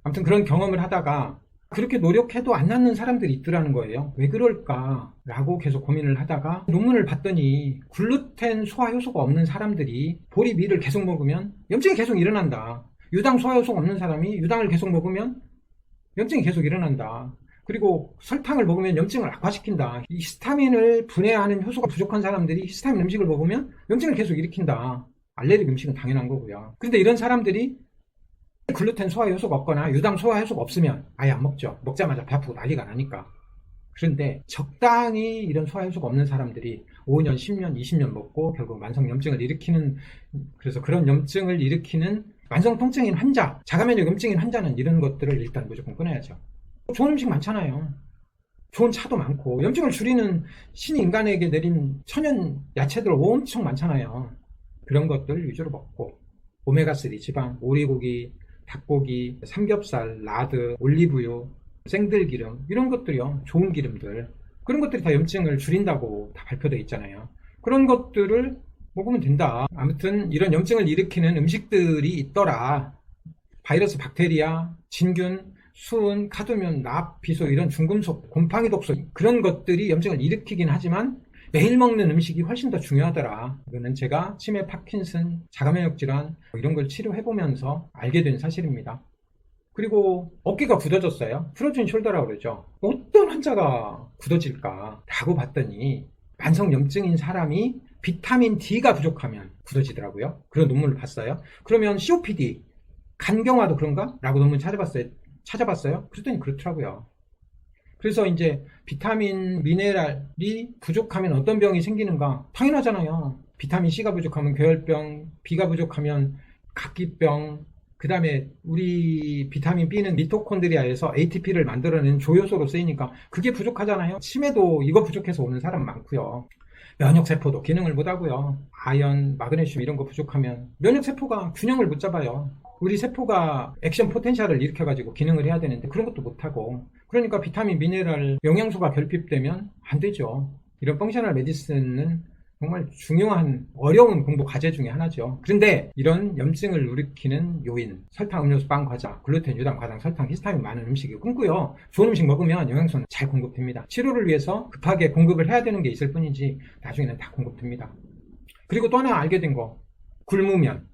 아무튼 그런 경험을 하다가 그렇게 노력해도 안 낫는 사람들이 있더라는 거예요. 왜 그럴까라고 계속 고민을 하다가 논문을 봤더니 글루텐 소화 효소가 없는 사람들이 보리밀을 계속 먹으면 염증이 계속 일어난다. 유당 소화 효소가 없는 사람이 유당을 계속 먹으면 염증이 계속 일어난다. 그리고 설탕을 먹으면 염증을 악화시킨다. 이 히스타민을 분해하는 효소가 부족한 사람들이 히스타민 음식을 먹으면 염증을 계속 일으킨다. 알레르기 음식은 당연한 거고요. 그런데 이런 사람들이 글루텐 소화 효소가 없거나 유당 소화 효소가 없으면 아예 안 먹죠. 먹자마자 배 아프고 난리가 나니까. 그런데 적당히 이런 소화 효소가 없는 사람들이 5년, 10년, 20년 먹고 결국 만성 염증을 일으키는, 그래서 그런 염증을 일으키는 만성 통증인 환자, 자가면역 염증인 환자는 이런 것들을 일단 무조건 끊어야죠. 좋은 음식 많잖아요. 좋은 차도 많고 염증을 줄이는 신이 인간에게 내린 천연 야채들 엄청 많잖아요. 그런 것들 위주로 먹고 오메가3 지방, 오리고기, 닭고기, 삼겹살, 라드, 올리브유, 생들기름 이런 것들이요. 좋은 기름들. 그런 것들이 다 염증을 줄인다고 다 발표되어 있잖아요. 그런 것들을 먹으면 된다. 아무튼 이런 염증을 일으키는 음식들이 있더라. 바이러스, 박테리아, 진균, 수은, 카드뮴, 납, 비소 이런 중금속, 곰팡이 독소 그런 것들이 염증을 일으키긴 하지만 매일 먹는 음식이 훨씬 더 중요하더라. 이거는 제가 치매, 파킨슨, 자가면역 질환 이런 걸 치료해보면서 알게 된 사실입니다. 그리고 어깨가 굳어졌어요. 프로즌 숄더라고 그러죠. 어떤 환자가 굳어질까 라고 봤더니 만성염증인 사람이 비타민 D가 부족하면 굳어지더라고요. 그런 논문을 봤어요. 그러면 COPD, 간경화도 그런가? 라고 논문 찾아봤어요. 그랬더니 그렇더라고요. 그래서 이제 비타민, 미네랄이 부족하면 어떤 병이 생기는가? 당연하잖아요. 비타민 C가 부족하면 괴혈병, B가 부족하면 각기병, 그 다음에 우리 비타민 B는 미토콘드리아에서 ATP를 만들어내는 조효소로 쓰이니까 그게 부족하잖아요. 치매도 이거 부족해서 오는 사람 많고요. 면역세포도 기능을 못하고요. 아연, 마그네슘 이런 거 부족하면 면역세포가 균형을 못 잡아요. 우리 세포가 액션 포텐셜을 일으켜가지고 기능을 해야 되는데 그런 것도 못하고, 그러니까 비타민, 미네랄, 영양소가 결핍되면 안 되죠. 이런 펑셔널 메디슨은 정말 중요한 어려운 공부 과제 중에 하나죠. 그런데 이런 염증을 일으키는 요인, 설탕, 음료수, 빵, 과자, 글루텐, 유당, 과당, 설탕, 히스타민 많은 음식이 끊고요. 좋은 음식 먹으면 영양소는 잘 공급됩니다. 치료를 위해서 급하게 공급을 해야 되는 게 있을 뿐이지 나중에는 다 공급됩니다. 그리고 또 하나 알게 된 거, 굶으면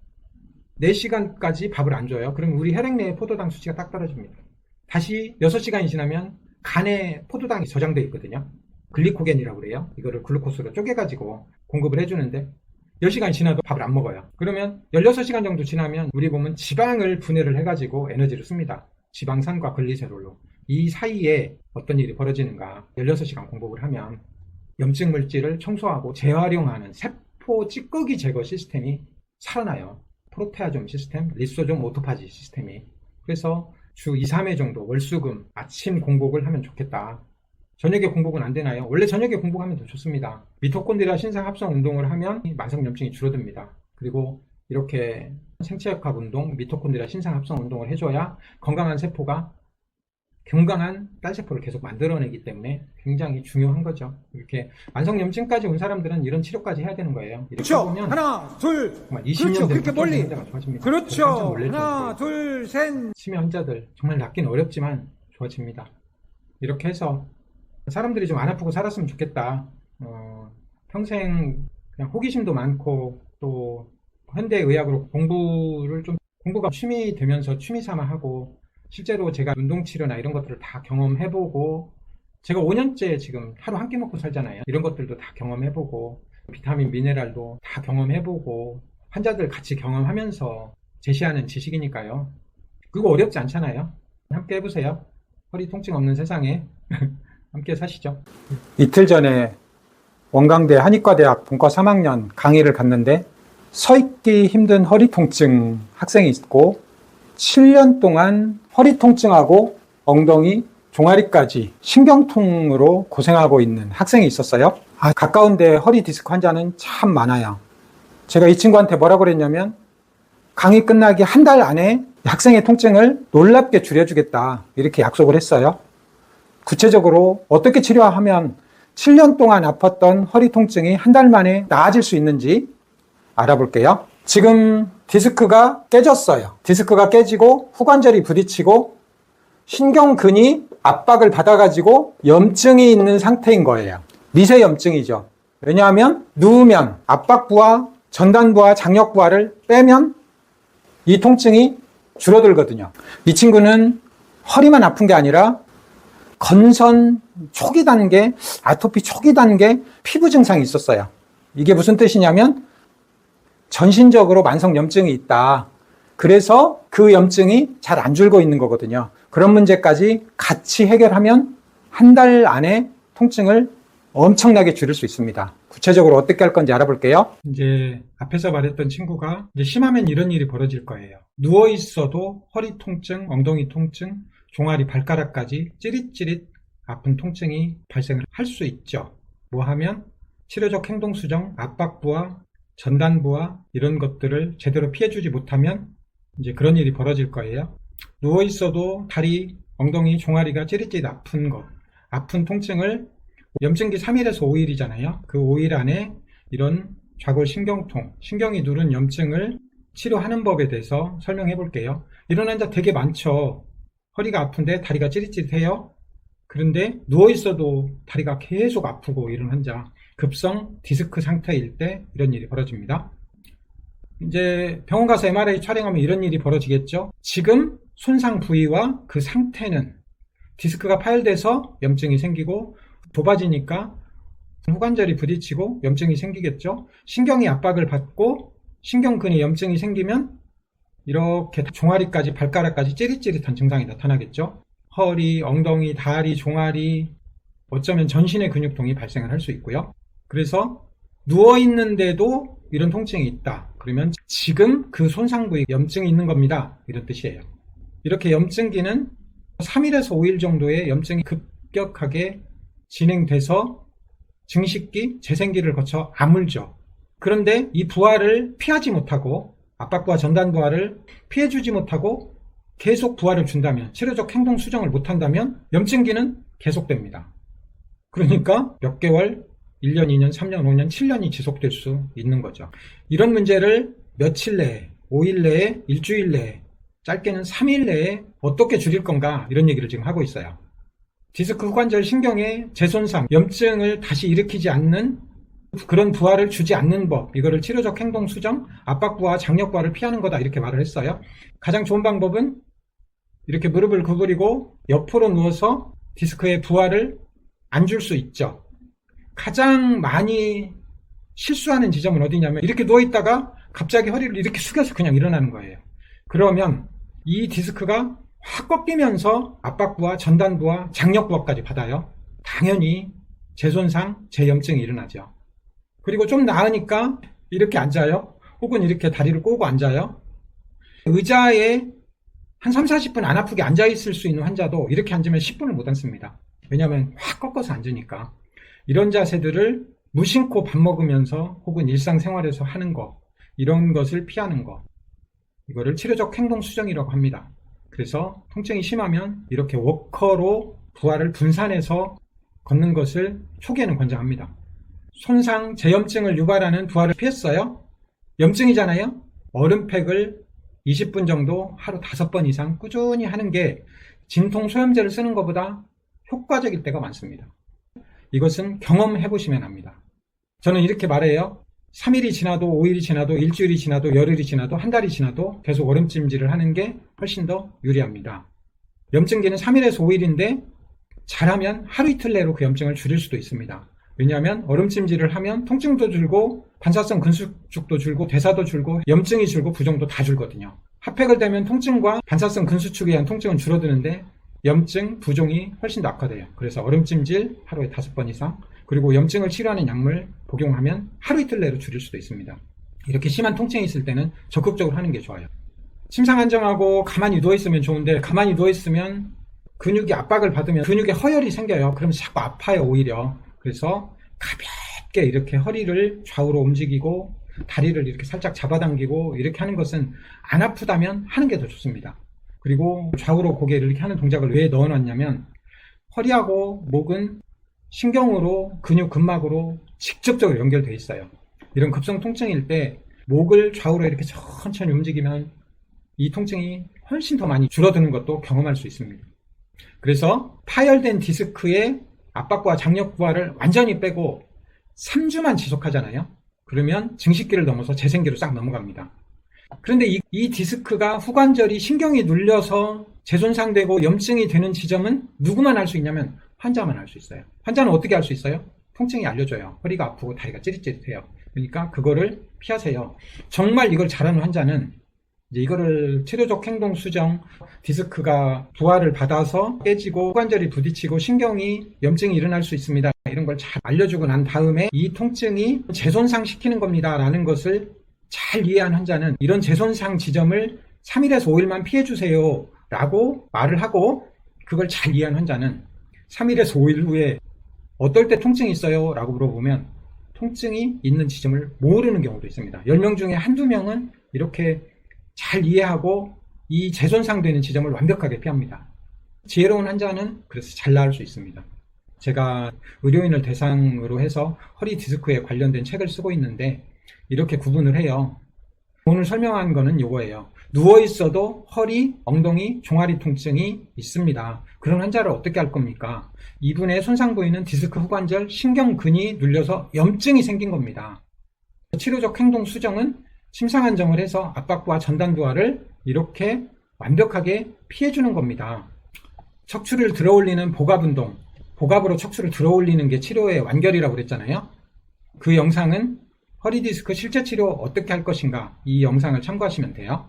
4시간까지 밥을 안 줘요. 그럼 우리 혈액 내의 포도당 수치가 딱 떨어집니다. 다시 6시간이 지나면 간에 포도당이 저장되어 있거든요. 글리코겐이라고 그래요. 이거를 글루코스로 쪼개가지고 공급을 해주는데 10시간이 지나도 밥을 안 먹어요. 그러면 16시간 정도 지나면 우리 몸은 지방을 분해를 해가지고 에너지를 씁니다. 지방산과 글리세롤로. 이 사이에 어떤 일이 벌어지는가? 16시간 공복을 하면 염증 물질을 청소하고 재활용하는 세포 찌꺼기 제거 시스템이 살아나요. 프로테아좀 시스템, 리소좀 오토파지 시스템이. 그래서 주 2, 3회 정도 월수금 아침 공복을 하면 좋겠다. 저녁에 공복은 안 되나요? 원래 저녁에 공복하면 더 좋습니다. 미토콘드리아 신장 합성 운동을 하면 만성염증이 줄어듭니다. 그리고 이렇게 생체역학 운동, 미토콘드리아 신장 합성 운동을 해줘야 건강한 세포가 건강한 딸세포를 계속 만들어내기 때문에 굉장히 중요한 거죠. 이렇게 만성염증까지 온 사람들은 이런 치료까지 해야 되는 거예요. 이렇게 그렇죠. 보면 하나, 둘. 정말 20년 그렇죠. 된 그렇게 멀리. 환자가 좋아집니다. 그렇죠. 하나, 정도예요. 둘, 셋. 치매 환자들 정말 낫긴 어렵지만 좋아집니다. 이렇게 해서 사람들이 좀 안 아프고 살았으면 좋겠다. 평생 그냥 호기심도 많고 또 현대의학으로 공부가 취미 되면서 취미 삼아 하고, 실제로 제가 운동치료나 이런 것들을 다 경험해보고, 제가 5년째 지금 하루 한 끼 먹고 살잖아요. 이런 것들도 다 경험해보고, 비타민, 미네랄도 다 경험해보고, 환자들 같이 경험하면서 제시하는 지식이니까요. 그거 어렵지 않잖아요. 함께 해보세요. 허리 통증 없는 세상에 함께 사시죠. 이틀 전에 원광대 한의과대학 본과 3학년 강의를 갔는데 서있기 힘든 허리 통증 학생이 있고 7년 동안 허리 통증하고 엉덩이, 종아리까지 신경통으로 고생하고 있는 학생이 있었어요. 가까운데 허리 디스크 환자는 참 많아요. 제가 이 친구한테 뭐라고 그랬냐면 강의 끝나기 한 달 안에 학생의 통증을 놀랍게 줄여주겠다 이렇게 약속을 했어요. 구체적으로 어떻게 치료하면 7년 동안 아팠던 허리 통증이 한 달 만에 나아질 수 있는지 알아볼게요. 지금 디스크가 깨졌어요. 디스크가 깨지고 후관절이 부딪히고 신경근이 압박을 받아가지고 염증이 있는 상태인 거예요. 미세염증이죠. 왜냐하면 누우면 압박부와 전단부와 장력부하를 빼면 이 통증이 줄어들거든요. 이 친구는 허리만 아픈 게 아니라 건선 초기 단계, 아토피 초기 단계 피부 증상이 있었어요. 이게 무슨 뜻이냐면 전신적으로 만성 염증이 있다. 그래서 그 염증이 잘 안 줄고 있는 거거든요. 그런 문제까지 같이 해결하면 한 달 안에 통증을 엄청나게 줄일 수 있습니다. 구체적으로 어떻게 할 건지 알아볼게요. 이제 앞에서 말했던 친구가 이제 심하면 이런 일이 벌어질 거예요. 누워 있어도 허리 통증, 엉덩이 통증, 종아리 발가락까지 찌릿찌릿 아픈 통증이 발생을 할 수 있죠. 뭐 하면 치료적 행동 수정, 압박부와 전단부와 이런 것들을 제대로 피해주지 못하면 이제 그런 일이 벌어질 거예요. 누워 있어도 다리, 엉덩이, 종아리가 찌릿찌릿 아픈 것, 아픈 통증을 염증기 3일에서 5일이잖아요. 그 5일 안에 이런 좌골신경통, 신경이 누른 염증을 치료하는 법에 대해서 설명해 볼게요. 이런 환자 되게 많죠. 허리가 아픈데 다리가 찌릿찌릿해요. 그런데 누워있어도 다리가 계속 아프고 이런 환자, 급성 디스크 상태일 때 이런 일이 벌어집니다. 이제 병원 가서 MRI 촬영하면 이런 일이 벌어지겠죠. 지금 손상 부위와 그 상태는 디스크가 파열돼서 염증이 생기고 좁아지니까 후관절이 부딪히고 염증이 생기겠죠. 신경이 압박을 받고 신경근이 염증이 생기면 이렇게 종아리까지 발가락까지 찌릿찌릿한 증상이 나타나겠죠. 허리, 엉덩이, 다리, 종아리, 어쩌면 전신의 근육통이 발생을 할 수 있고요. 그래서 누워있는데도 이런 통증이 있다. 그러면 지금 그 손상 부위 염증이 있는 겁니다. 이런 뜻이에요. 이렇게 염증기는 3일에서 5일 정도의 염증이 급격하게 진행돼서 증식기, 재생기를 거쳐 아물죠. 그런데 이 부하를 피하지 못하고 압박부하, 전단부하를 피해주지 못하고 계속 부하를 준다면, 치료적 행동 수정을 못한다면 염증기는 계속됩니다. 그러니까 몇 개월, 1년, 2년, 3년, 5년, 7년이 지속될 수 있는 거죠. 이런 문제를 며칠 내에, 5일 내에, 일주일 내에, 짧게는 3일 내에 어떻게 줄일 건가 이런 얘기를 지금 하고 있어요. 디스크 후관절 신경의 재손상, 염증을 다시 일으키지 않는 그런 부하를 주지 않는 법, 이거를 치료적 행동 수정, 압박부하, 장력부하를 피하는 거다 이렇게 말을 했어요. 가장 좋은 방법은 이렇게 무릎을 구부리고 옆으로 누워서 디스크의 부하를 안 줄 수 있죠. 가장 많이 실수하는 지점은 어디냐면 이렇게 누워있다가 갑자기 허리를 이렇게 숙여서 그냥 일어나는 거예요. 그러면 이 디스크가 확 꺾이면서 압박부하, 전단부하, 장력부하까지 받아요. 당연히 재손상, 재염증이 일어나죠. 그리고 좀 나으니까 이렇게 앉아요. 혹은 이렇게 다리를 꼬고 앉아요. 의자에 한 3, 40분 안 아프게 앉아있을 수 있는 환자도 이렇게 앉으면 10분을 못 앉습니다. 왜냐하면 확 꺾어서 앉으니까. 이런 자세들을 무심코 밥 먹으면서 혹은 일상생활에서 하는 거, 이런 것을 피하는 거, 이거를 치료적 행동 수정이라고 합니다. 그래서 통증이 심하면 이렇게 워커로 부하를 분산해서 걷는 것을 초기에는 권장합니다. 손상, 재염증을 유발하는 부하를 피했어요. 염증이잖아요. 얼음팩을 20분 정도 하루 5번 이상 꾸준히 하는 게 진통 소염제를 쓰는 것보다 효과적일 때가 많습니다. 이것은 경험해 보시면 합니다. 저는 이렇게 말해요. 3일이 지나도 5일이 지나도 일주일이 지나도 열흘이 지나도 한 달이 지나도 계속 얼음찜질을 하는 게 훨씬 더 유리합니다. 염증기는 3일에서 5일인데 잘하면 하루 이틀 내로 그 염증을 줄일 수도 있습니다. 왜냐하면 얼음찜질을 하면 통증도 줄고 반사성 근수축도 줄고 대사도 줄고 염증이 줄고 부종도 다 줄거든요. 핫팩을 대면 통증과 반사성 근수축에 의한 통증은 줄어드는데 염증, 부종이 훨씬 더 악화돼요. 그래서 얼음찜질 하루에 5번 이상, 그리고 염증을 치료하는 약물 복용하면 하루 이틀 내로 줄일 수도 있습니다. 이렇게 심한 통증이 있을 때는 적극적으로 하는 게 좋아요. 침상 안정하고 가만히 누워있으면 좋은데 가만히 누워있으면 근육이 압박을 받으면 근육에 허열이 생겨요. 그러면 자꾸 아파요 오히려. 그래서 가볍게 이렇게 허리를 좌우로 움직이고 다리를 이렇게 살짝 잡아당기고 이렇게 하는 것은 안 아프다면 하는 게 더 좋습니다. 그리고 좌우로 고개를 이렇게 하는 동작을 왜 넣어놨냐면 허리하고 목은 신경으로 근육 근막으로 직접적으로 연결되어 있어요. 이런 급성 통증일 때 목을 좌우로 이렇게 천천히 움직이면 이 통증이 훨씬 더 많이 줄어드는 것도 경험할 수 있습니다. 그래서 파열된 디스크의 압박과 장력 부하를 완전히 빼고 3주만 지속하잖아요. 그러면 증식기를 넘어서 재생기로 싹 넘어갑니다. 그런데 이 디스크가 후관절이 신경이 눌려서 재손상되고 염증이 되는 지점은 누구만 알 수 있냐면 환자만 알 수 있어요. 환자는 어떻게 알 수 있어요? 통증이 알려줘요. 허리가 아프고 다리가 찌릿찌릿해요. 그러니까 그거를 피하세요. 정말 이걸 잘하는 환자는 이제 이거를 치료적 행동 수정, 디스크가 부하를 받아서 깨지고 후관절이 부딪히고 신경이 염증이 일어날 수 있습니다. 이런 걸 잘 알려주고 난 다음에 이 통증이 재손상시키는 겁니다 라는 것을 잘 이해한 환자는 이런 재손상 지점을 3일에서 5일만 피해주세요 라고 말을 하고, 그걸 잘 이해한 환자는 3일에서 5일 후에 어떨 때 통증이 있어요? 라고 물어보면 통증이 있는 지점을 모르는 경우도 있습니다. 10명 중에 한두 명은 이렇게 잘 이해하고 이 재손상되는 지점을 완벽하게 피합니다. 지혜로운 환자는 그래서 잘 나을 수 있습니다. 제가 의료인을 대상으로 해서 허리 디스크에 관련된 책을 쓰고 있는데 이렇게 구분을 해요. 오늘 설명한 거는 이거예요. 누워있어도 허리, 엉덩이, 종아리 통증이 있습니다. 그런 환자를 어떻게 할 겁니까? 이분의 손상 부위는 디스크 후관절 신경근이 눌려서 염증이 생긴 겁니다. 치료적 행동 수정은 침상안정을 해서 압박부와 전단부하를 이렇게 완벽하게 피해주는 겁니다. 척추를 들어올리는 복압운동, 복압으로 척추를 들어올리는 게 치료의 완결이라고 그랬잖아요. 그 영상은 허리 디스크 실제 치료 어떻게 할 것인가, 이 영상을 참고하시면 돼요.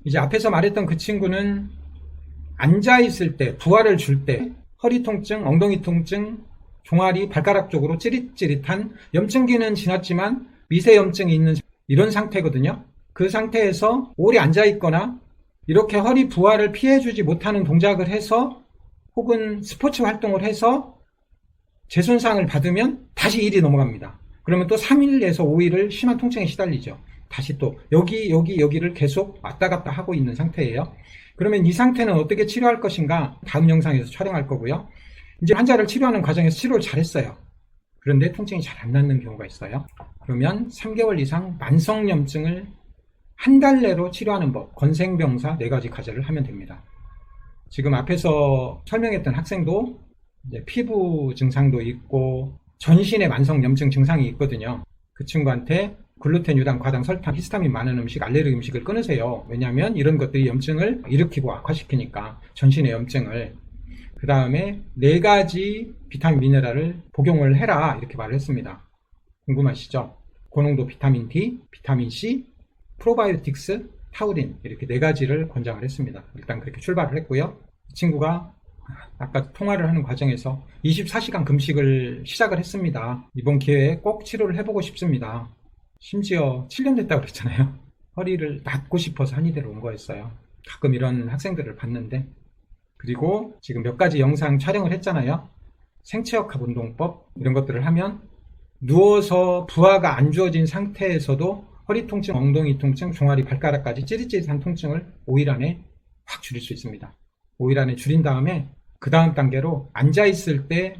이제 앞에서 말했던 그 친구는 앉아있을 때, 부하를 줄 때 허리 통증, 엉덩이 통증, 종아리, 발가락 쪽으로 찌릿찌릿한 염증기는 지났지만 미세 염증이 있는 이런 상태거든요. 그 상태에서 오래 앉아있거나 이렇게 허리 부하를 피해주지 못하는 동작을 해서 혹은 스포츠 활동을 해서 재손상을 받으면 다시 일이 넘어갑니다. 그러면 또 3일에서 5일을 심한 통증에 시달리죠. 다시 또 여기를 계속 왔다 갔다 하고 있는 상태예요. 그러면 이 상태는 어떻게 치료할 것인가 다음 영상에서 촬영할 거고요. 이제 환자를 치료하는 과정에서 치료를 잘했어요. 그런데 통증이 잘 안 낫는 경우가 있어요. 그러면 3개월 이상 만성염증을 한 달 내로 치료하는 법, 건생병사 4가지 과제를 하면 됩니다. 지금 앞에서 설명했던 학생도 이제 피부 증상도 있고 전신에 만성염증 증상이 있거든요. 그 친구한테 글루텐, 유당, 과당, 설탕, 히스타민 많은 음식, 알레르기 음식을 끊으세요. 왜냐하면 이런 것들이 염증을 일으키고 악화시키니까, 전신의 염증을. 그 다음에 4가지 비타민 미네랄을 복용을 해라 이렇게 말을 했습니다. 궁금하시죠? 고농도 비타민 D, 비타민 C, 프로바이오틱스, 타우린 이렇게 4가지를 권장을 했습니다. 일단 그렇게 출발을 했고요. 이 친구가 아까 통화를 하는 과정에서 24시간 금식을 시작을 했습니다. 이번 기회에 꼭 치료를 해보고 싶습니다. 심지어 7년 됐다고 그랬잖아요. 허리를 낫고 싶어서 한의대로 온 거였어요. 가끔 이런 학생들을 봤는데, 그리고 지금 몇 가지 영상 촬영을 했잖아요. 생체역학 운동법 이런 것들을 하면 누워서 부하가 안 주어진 상태에서도 허리 통증, 엉덩이 통증, 종아리, 발가락까지 찌릿찌릿한 통증을 5일 안에 확 줄일 수 있습니다. 5일 안에 줄인 다음에 그 다음 단계로 앉아있을 때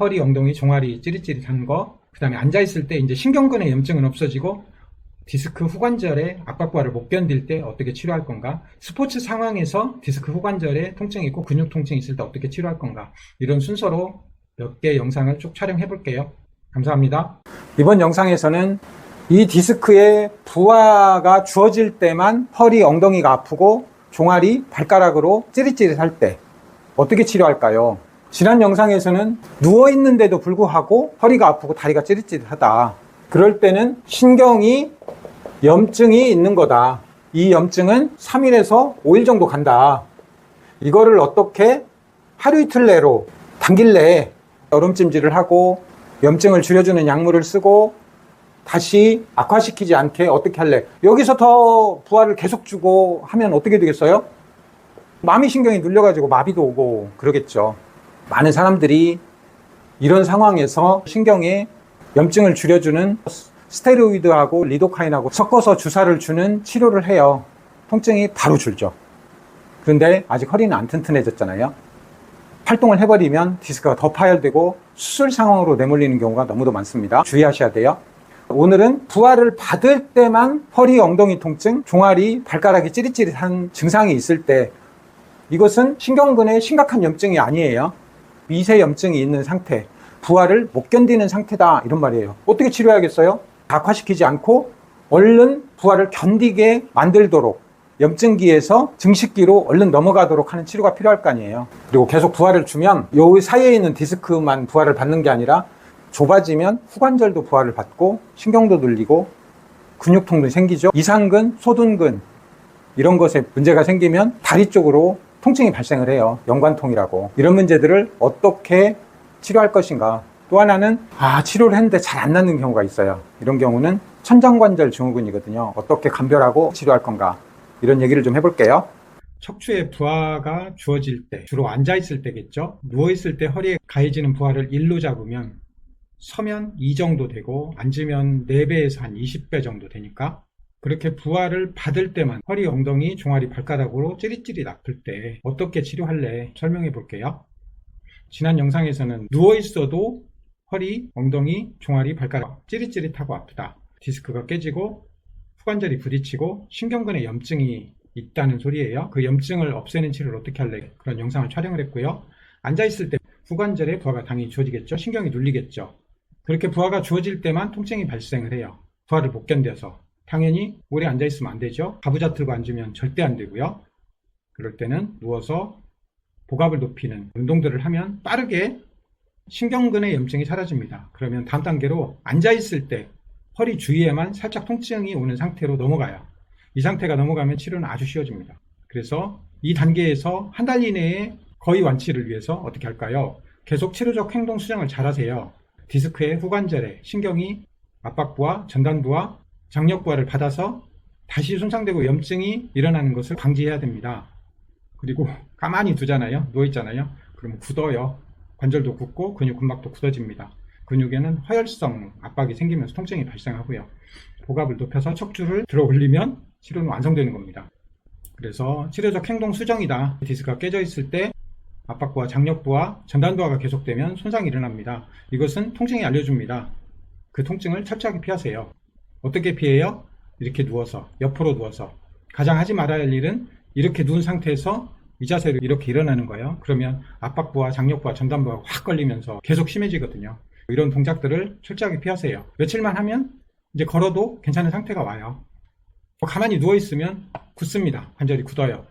허리, 엉덩이, 종아리 찌릿찌릿한 거, 그 다음에 앉아있을 때 이제 신경근의 염증은 없어지고 디스크 후관절의 압박부하를 못 견딜 때 어떻게 치료할 건가, 스포츠 상황에서 디스크 후관절에 통증이 있고 근육 통증이 있을 때 어떻게 치료할 건가, 이런 순서로 몇 개 영상을 쭉 촬영해 볼게요. 감사합니다. 이번 영상에서는 이 디스크의 부하가 주어질 때만 허리, 엉덩이가 아프고 종아리, 발가락으로 찌릿찌릿할 때 어떻게 치료할까요? 지난 영상에서는 누워있는데도 불구하고 허리가 아프고 다리가 찌릿찌릿하다. 그럴 때는 신경이 염증이 있는 거다. 이 염증은 3일에서 5일 정도 간다. 이거를 어떻게 하루 이틀 내로 당길 내에 얼음찜질을 하고 염증을 줄여주는 약물을 쓰고 다시 악화시키지 않게 어떻게 할래? 여기서 더 부하를 계속 주고 하면 어떻게 되겠어요? 마미신경이 눌려가지고 마비도 오고 그러겠죠. 많은 사람들이 이런 상황에서 신경에 염증을 줄여주는 스테로이드하고 리도카인하고 섞어서 주사를 주는 치료를 해요. 통증이 바로 줄죠. 그런데 아직 허리는 안 튼튼해졌잖아요. 활동을 해버리면 디스크가 더 파열되고 수술 상황으로 내몰리는 경우가 너무도 많습니다. 주의하셔야 돼요. 오늘은 부하를 받을 때만 허리, 엉덩이 통증, 종아리, 발가락이 찌릿찌릿한 증상이 있을 때, 이것은 신경근의 심각한 염증이 아니에요. 미세 염증이 있는 상태, 부하를 못 견디는 상태다, 이런 말이에요. 어떻게 치료해야겠어요? 악화시키지 않고 얼른 부하를 견디게 만들도록, 염증기에서 증식기로 얼른 넘어가도록 하는 치료가 필요할 거 아니에요. 그리고 계속 부하를 주면 요 사이에 있는 디스크만 부하를 받는 게 아니라 좁아지면 후관절도 부하를 받고 신경도 눌리고 근육통도 생기죠. 이상근, 소둔근 이런 것에 문제가 생기면 다리 쪽으로 통증이 발생을 해요. 연관통이라고. 이런 문제들을 어떻게 치료할 것인가. 또 하나는 치료를 했는데 잘 안 낫는 경우가 있어요. 이런 경우는 천장관절 증후군이거든요. 어떻게 감별하고 치료할 건가, 이런 얘기를 좀 해볼게요. 척추에 부하가 주어질 때, 주로 앉아있을 때겠죠. 누워있을 때 허리에 가해지는 부하를 일로 잡으면 서면 2 정도 되고 앉으면 4배에서 한 20배 정도 되니까, 그렇게 부하를 받을 때만 허리, 엉덩이, 종아리, 발가락으로 찌릿찌릿 아플 때 어떻게 치료할래 설명해 볼게요. 지난 영상에서는 누워있어도 허리, 엉덩이, 종아리, 발가락 찌릿찌릿하고 아프다, 디스크가 깨지고 후관절이 부딪히고 신경근에 염증이 있다는 소리예요. 그 염증을 없애는 치료를 어떻게 할래, 그런 영상을 촬영을 했고요. 앉아있을 때 후관절에 부하가 당연히 주어지겠죠. 신경이 눌리겠죠. 그렇게 부하가 주어질 때만 통증이 발생을 해요. 부하를 못 견뎌서. 당연히 오래 앉아있으면 안 되죠. 가부좌 틀고 앉으면 절대 안 되고요. 그럴 때는 누워서 복압을 높이는 운동들을 하면 빠르게 신경근의 염증이 사라집니다. 그러면 다음 단계로 앉아있을 때 허리 주위에만 살짝 통증이 오는 상태로 넘어가요. 이 상태가 넘어가면 치료는 아주 쉬워집니다. 그래서 이 단계에서 한 달 이내에 거의 완치를 위해서 어떻게 할까요? 계속 치료적 행동 수정을 잘 하세요. 디스크의 후관절에 신경이 압박부하, 전단부하, 장력부하를 받아서 다시 손상되고 염증이 일어나는 것을 방지해야 됩니다. 그리고 가만히 두잖아요. 누워있잖아요. 그러면 굳어요. 관절도 굳고 근막도 굳어집니다. 근육에는 허혈성 압박이 생기면서 통증이 발생하고요. 복압을 높여서 척추를 들어 올리면 치료는 완성되는 겁니다. 그래서 치료적 행동 수정이다. 디스크가 깨져 있을 때 압박부하, 장력부하, 전단부하가 계속되면 손상이 일어납니다. 이것은 통증이 알려줍니다. 그 통증을 철저하게 피하세요. 어떻게 피해요? 이렇게 누워서, 옆으로 누워서. 가장 하지 말아야 할 일은 이렇게 누운 상태에서 이 자세로 이렇게 일어나는 거예요. 그러면 압박부하, 장력부하, 전단부하가 확 걸리면서 계속 심해지거든요. 이런 동작들을 철저하게 피하세요. 며칠만 하면 이제 걸어도 괜찮은 상태가 와요. 가만히 누워있으면 굳습니다. 관절이 굳어요.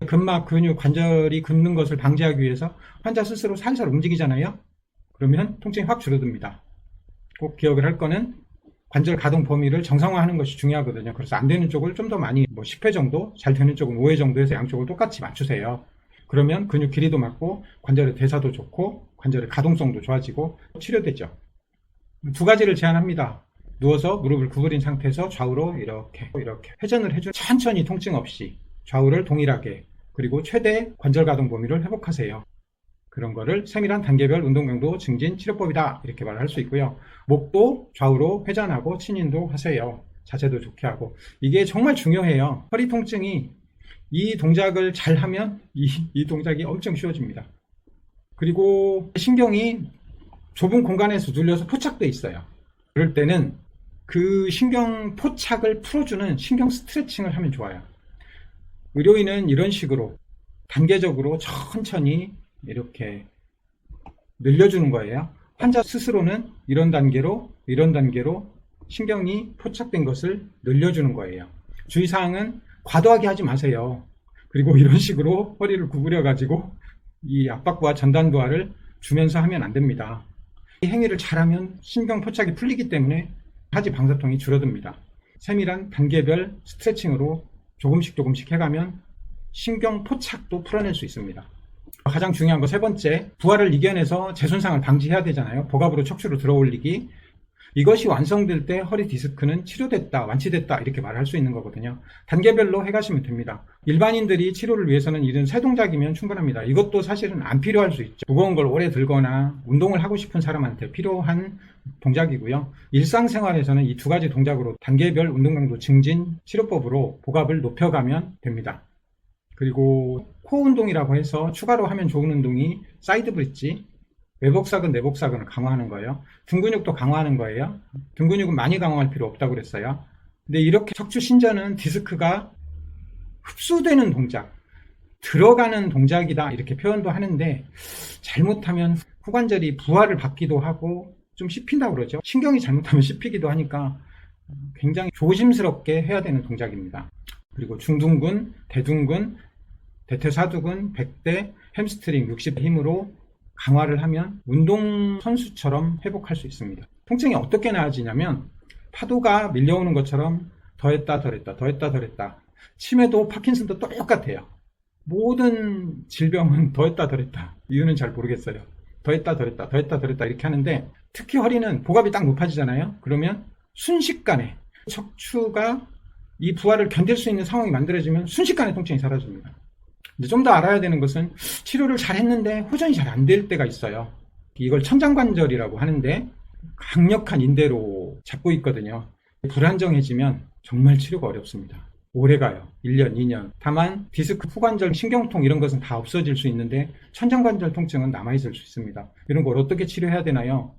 근막, 근육, 관절이 굳는 것을 방지하기 위해서 환자 스스로 살살 움직이잖아요. 그러면 통증이 확 줄어듭니다. 꼭 기억을 할 거는 관절 가동 범위를 정상화하는 것이 중요하거든요. 그래서 안 되는 쪽을 좀 더 많이 10회 정도, 잘 되는 쪽은 5회 정도 해서 양쪽을 똑같이 맞추세요. 그러면 근육 길이도 맞고 관절의 대사도 좋고 관절의 가동성도 좋아지고 치료되죠. 2가지를 제안합니다. 누워서 무릎을 구부린 상태에서 좌우로 이렇게 회전을 해주면 천천히 통증 없이 좌우를 동일하게, 그리고 최대 관절 가동 범위를 회복하세요. 그런 거를 세밀한 단계별 운동강도 증진 치료법이다, 이렇게 말을 할 수 있고요. 목도 좌우로 회전하고 친인도 하세요. 자세도 좋게 하고. 이게 정말 중요해요. 허리 통증이 이 동작을 잘 하면 이 동작이 엄청 쉬워집니다. 그리고 신경이 좁은 공간에서 눌려서 포착돼 있어요. 그럴 때는 그 신경 포착을 풀어주는 신경 스트레칭을 하면 좋아요. 의료인은 이런 식으로 단계적으로 천천히 이렇게 늘려주는 거예요. 환자 스스로는 이런 단계로 신경이 포착된 것을 늘려주는 거예요. 주의사항은 과도하게 하지 마세요. 그리고 이런 식으로 허리를 구부려 가지고 이 압박부하, 전단부하를 주면서 하면 안 됩니다. 이 행위를 잘하면 신경 포착이 풀리기 때문에 하지 방사통이 줄어듭니다. 세밀한 단계별 스트레칭으로 조금씩 해가면 신경 포착도 풀어낼 수 있습니다. 가장 중요한 거 3번째, 부하를 이겨내서 재손상을 방지해야 되잖아요. 복압으로 척추로 들어 올리기. 이것이 완성될 때 허리 디스크는 치료됐다, 완치됐다 이렇게 말할 수 있는 거거든요. 단계별로 해가시면 됩니다. 일반인들이 치료를 위해서는 이런 세 동작이면 충분합니다. 이것도 사실은 안 필요할 수 있죠. 무거운 걸 오래 들거나 운동을 하고 싶은 사람한테 필요한 동작이고요. 일상생활에서는 이 두 가지 동작으로 단계별 운동강도 증진 치료법으로 복압을 높여가면 됩니다. 그리고 코어 운동이라고 해서 추가로 하면 좋은 운동이 사이드 브릿지, 외복사근, 내복사근을 강화하는 거예요. 등 근육도 강화하는 거예요. 등 근육은 많이 강화할 필요 없다고 그랬어요. 근데 이렇게 척추 신전은 디스크가 흡수되는 동작, 들어가는 동작이다 이렇게 표현도 하는데 잘못하면 후관절이 부하를 받기도 하고 좀 씹힌다고 그러죠. 신경이 잘못하면 씹히기도 하니까 굉장히 조심스럽게 해야 되는 동작입니다. 그리고 중둔근, 대둔근, 대퇴사두근, 백대, 햄스트링 60의 힘으로 강화를 하면 운동선수처럼 회복할 수 있습니다. 통증이 어떻게 나아지냐면 파도가 밀려오는 것처럼 더했다 덜했다 더했다 덜했다. 치매도 파킨슨도 똑같아요. 모든 질병은 더했다 덜했다. 이유는 잘 모르겠어요. 더했다 덜했다 더했다 덜했다 이렇게 하는데 특히 허리는 복압이 딱 높아지잖아요. 그러면 순식간에 척추가 이 부하를 견딜 수 있는 상황이 만들어지면 순식간에 통증이 사라집니다. 좀 더 알아야 되는 것은 치료를 잘 했는데 호전이 잘 안 될 때가 있어요. 이걸 천장관절이라고 하는데 강력한 인대로 잡고 있거든요. 불안정해지면 정말 치료가 어렵습니다. 오래가요. 1년, 2년. 다만 디스크, 후관절, 신경통 이런 것은 다 없어질 수 있는데 천장관절 통증은 남아있을 수 있습니다. 이런 걸 어떻게 치료해야 되나요?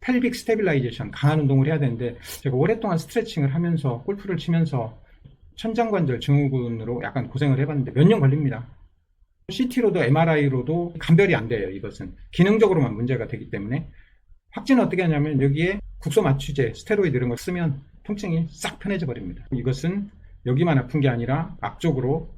펠빅 스테빌라이제이션, 강한 운동을 해야 되는데 제가 오랫동안 스트레칭을 하면서 골프를 치면서 천장관절 증후군으로 약간 고생을 해봤는데 몇 년 걸립니다. CT로도 MRI로도 감별이 안 돼요. 이것은 기능적으로만 문제가 되기 때문에 확진은 어떻게 하냐면 여기에 국소 마취제, 스테로이드 이런 걸 쓰면 통증이 싹 편해져 버립니다. 이것은 여기만 아픈 게 아니라 앞쪽으로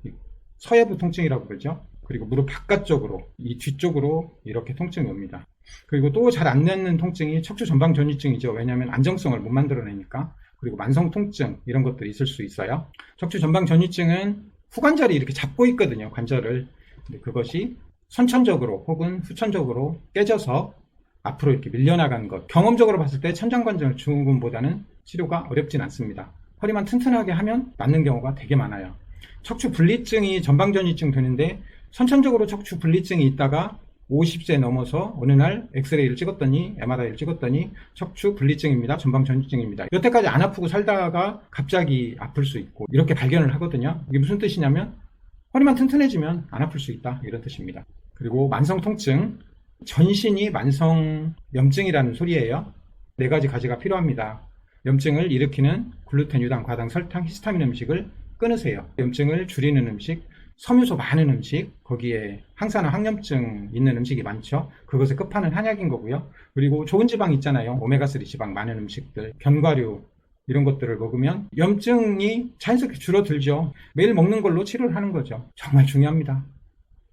서해부 통증이라고 그러죠. 그리고 무릎 바깥쪽으로 이 뒤쪽으로 이렇게 통증이 옵니다. 그리고 또 잘 안 낫는 통증이 척추 전방 전이증이죠. 왜냐하면 안정성을 못 만들어내니까. 그리고 만성 통증 이런 것들이 있을 수 있어요. 척추 전방 전이증은 후관절이 이렇게 잡고 있거든요. 관절을. 근데 그것이 선천적으로 혹은 후천적으로 깨져서 앞으로 이렇게 밀려나간 것. 경험적으로 봤을 때 천장관절 증후군보다는 치료가 어렵진 않습니다. 허리만 튼튼하게 하면 낫는 경우가 되게 많아요. 척추 분리증이 전방전이증 되는데 선천적으로 척추 분리증이 있다가 50세 넘어서 어느 날 엑스레이를 찍었더니 MRI를 찍었더니 척추 분리증입니다. 전방전이증입니다. 여태까지 안 아프고 살다가 갑자기 아플 수 있고 이렇게 발견을 하거든요. 이게 무슨 뜻이냐면 허리만 튼튼해지면 안 아플 수 있다 이런 뜻입니다. 그리고 만성 통증, 전신이 만성 염증이라는 소리예요. 4가지 가지가 필요합니다. 염증을 일으키는 글루텐, 유당, 과당, 설탕, 히스타민 음식을 끊으세요. 염증을 줄이는 음식, 섬유소 많은 음식, 거기에 항산화 항염증 있는 음식이 많죠. 그것의 끝판은 한약인 거고요. 그리고 좋은 지방 있잖아요. 오메가3 지방 많은 음식들, 견과류 이런 것들을 먹으면 염증이 자연스럽게 줄어들죠. 매일 먹는 걸로 치료를 하는 거죠. 정말 중요합니다.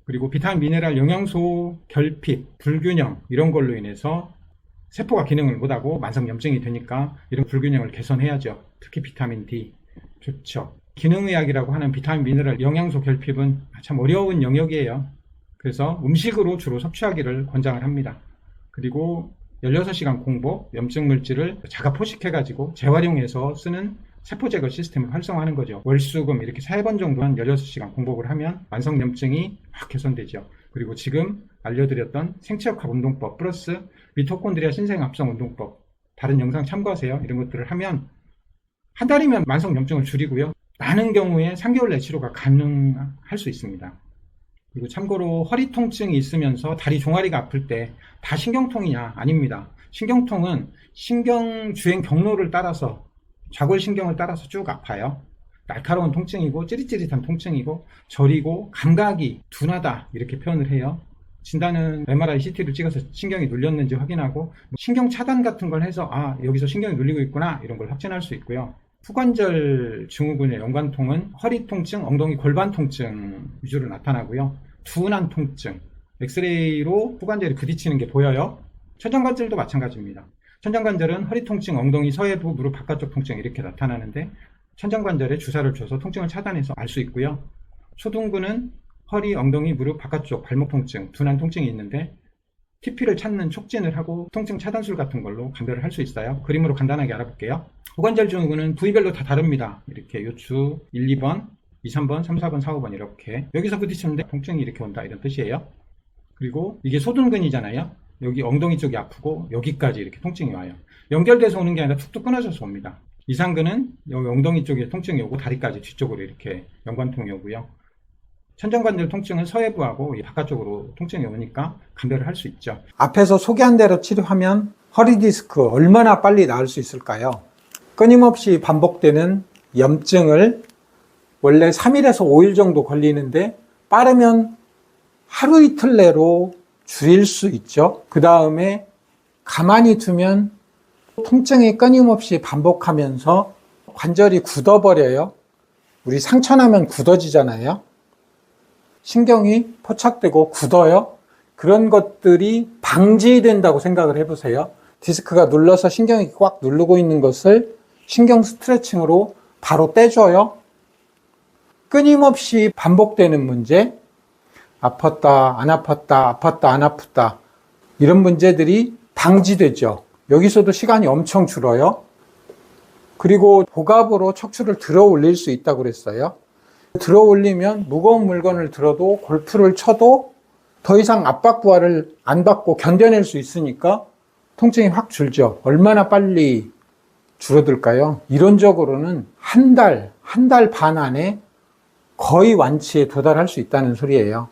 그리고 비타민, 미네랄, 영양소 결핍, 불균형 이런 걸로 인해서 세포가 기능을 못하고 만성 염증이 되니까 이런 불균형을 개선해야죠. 특히 비타민 D 좋죠. 기능의학이라고 하는 비타민, 미네랄, 영양소 결핍은 참 어려운 영역이에요. 그래서 음식으로 주로 섭취하기를 권장을 합니다. 그리고 16시간 공복, 염증 물질을 자가 포식해가지고 재활용해서 쓰는 세포 제거 시스템을 활성화하는 거죠. 월수금 이렇게 3번 정도는 16시간 공복을 하면 만성 염증이 확 개선되죠. 그리고 지금 알려드렸던 생체역학 운동법 플러스 미토콘드리아 신생합성 운동법 다른 영상 참고하세요. 이런 것들을 하면 한 달이면 만성 염증을 줄이고요. 많은 경우에 3개월 내 치료가 가능할 수 있습니다. 그리고 참고로 허리 통증이 있으면서 다리 종아리가 아플 때 다 신경통이냐? 아닙니다. 신경통은 신경주행 경로를 따라서 좌골신경을 따라서 쭉 아파요. 날카로운 통증이고 찌릿찌릿한 통증이고 저리고 감각이 둔하다 이렇게 표현을 해요. 진단은 MRI, CT를 찍어서 신경이 눌렸는지 확인하고 신경 차단 같은 걸 해서 여기서 신경이 눌리고 있구나 이런 걸 확진할 수 있고요. 후관절 증후군의 연관통은 허리 통증, 엉덩이 골반 통증 위주로 나타나고요. 둔한 통증, 엑스레이로 후관절이 부딪히는 게 보여요. 천장관절도 마찬가지입니다. 천장관절은 허리 통증, 엉덩이 서해부, 무릎 바깥쪽 통증 이렇게 나타나는데 천장관절에 주사를 줘서 통증을 차단해서 알 수 있고요. 초둔근은 허리, 엉덩이, 무릎 바깥쪽 발목 통증, 둔한 통증이 있는데 TP를 찾는 촉진을 하고 통증 차단술 같은 걸로 감별을 할 수 있어요. 그림으로 간단하게 알아볼게요. 고관절 증후군은 부위별로 다 다릅니다. 이렇게 요추 1, 2번, 2, 3번, 3, 4번, 4, 5번 이렇게 여기서 부딪히는데 통증이 이렇게 온다 이런 뜻이에요. 그리고 이게 소둔근이잖아요. 여기 엉덩이 쪽이 아프고 여기까지 이렇게 통증이 와요. 연결돼서 오는 게 아니라 툭툭 끊어져서 옵니다. 이상근은 여기 엉덩이 쪽에 통증이 오고 다리까지 뒤쪽으로 이렇게 연관통이 오고요. 천정관절 통증은 서해부하고 바깥쪽으로 통증이 오니까 감별을 할 수 있죠. 앞에서 소개한 대로 치료하면 허리 디스크 얼마나 빨리 나을 수 있을까요? 끊임없이 반복되는 염증을 원래 3일에서 5일 정도 걸리는데 빠르면 하루 이틀 내로 줄일 수 있죠. 그 다음에 가만히 두면 통증이 끊임없이 반복하면서 관절이 굳어버려요. 우리 상처나면 굳어지잖아요. 신경이 포착되고 굳어요. 그런 것들이 방지된다고 생각을 해보세요. 디스크가 눌러서 신경이 꽉 누르고 있는 것을 신경 스트레칭으로 바로 떼줘요. 끊임없이 반복되는 문제, 아팠다 안 아팠다 아팠다 안 아프다 이런 문제들이 방지되죠. 여기서도 시간이 엄청 줄어요. 그리고 복압으로 척추를 들어 올릴 수 있다고 그랬어요. 들어 올리면 무거운 물건을 들어도 골프를 쳐도 더 이상 압박 부하를 안 받고 견뎌낼 수 있으니까 통증이 확 줄죠. 얼마나 빨리 줄어들까요? 이론적으로는 한 달 반 안에 거의 완치에 도달할 수 있다는 소리예요.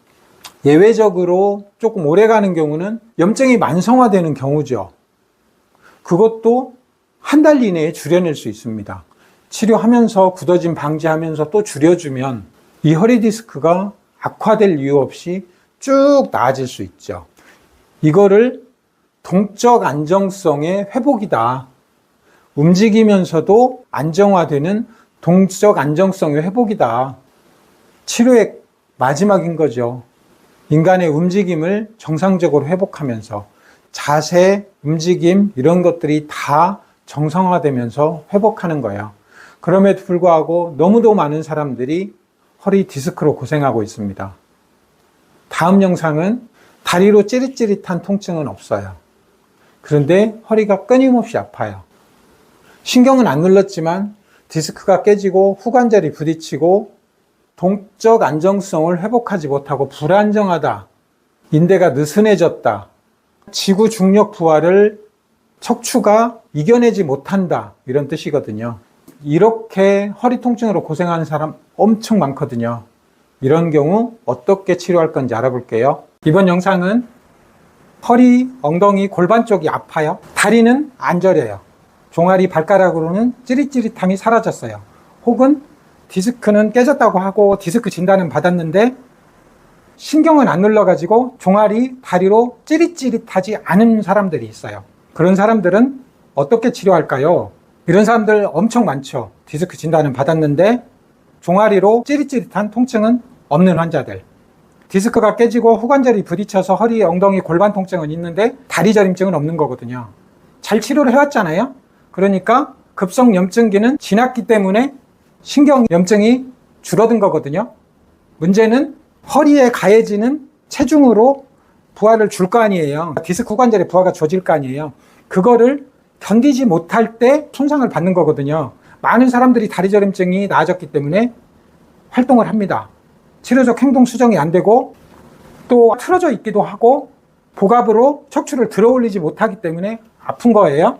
예외적으로 조금 오래 가는 경우는 염증이 만성화되는 경우죠. 그것도 한 달 이내에 줄여낼 수 있습니다. 치료하면서 굳어짐 방지하면서 또 줄여주면 이 허리 디스크가 악화될 이유 없이 쭉 나아질 수 있죠. 이거를 동적 안정성의 회복이다. 움직이면서도 안정화되는 동적 안정성의 회복이다. 치료의 마지막인 거죠. 인간의 움직임을 정상적으로 회복하면서 자세, 움직임 이런 것들이 다 정상화되면서 회복하는 거예요. 그럼에도 불구하고 너무도 많은 사람들이 허리 디스크로 고생하고 있습니다. 다음 영상은 다리로 찌릿찌릿한 통증은 없어요. 그런데 허리가 끊임없이 아파요. 신경은 안 눌렀지만 디스크가 깨지고 후관절이 부딪히고 동적 안정성을 회복하지 못하고 불안정하다. 인대가 느슨해졌다. 지구 중력 부하를 척추가 이겨내지 못한다. 이런 뜻이거든요. 이렇게 허리 통증으로 고생하는 사람 엄청 많거든요. 이런 경우 어떻게 치료할 건지 알아볼게요. 이번 영상은 허리, 엉덩이, 골반 쪽이 아파요. 다리는 안 저려요. 종아리, 발가락으로는 찌릿찌릿함이 사라졌어요. 혹은 디스크는 깨졌다고 하고 디스크 진단은 받았는데 신경은 안 눌러가지고 종아리, 다리로 찌릿찌릿하지 않은 사람들이 있어요. 그런 사람들은 어떻게 치료할까요? 이런 사람들 엄청 많죠. 디스크 진단은 받았는데 종아리로 찌릿찌릿한 통증은 없는 환자들. 디스크가 깨지고 후관절이 부딪혀서 허리, 엉덩이, 골반 통증은 있는데 다리 저림증은 없는 거거든요. 잘 치료를 해왔잖아요. 그러니까 급성 염증기는 지났기 때문에 신경 염증이 줄어든 거거든요. 문제는 허리에 가해지는 체중으로 부하를 줄 거 아니에요. 디스크 후관절에 부하가 줘질 거 아니에요. 그거를 견디지 못할 때 손상을 받는 거거든요. 많은 사람들이 다리 저림증이 나아졌기 때문에 활동을 합니다. 치료적 행동 수정이 안 되고 또 틀어져 있기도 하고 복압으로 척추를 들어 올리지 못하기 때문에 아픈 거예요.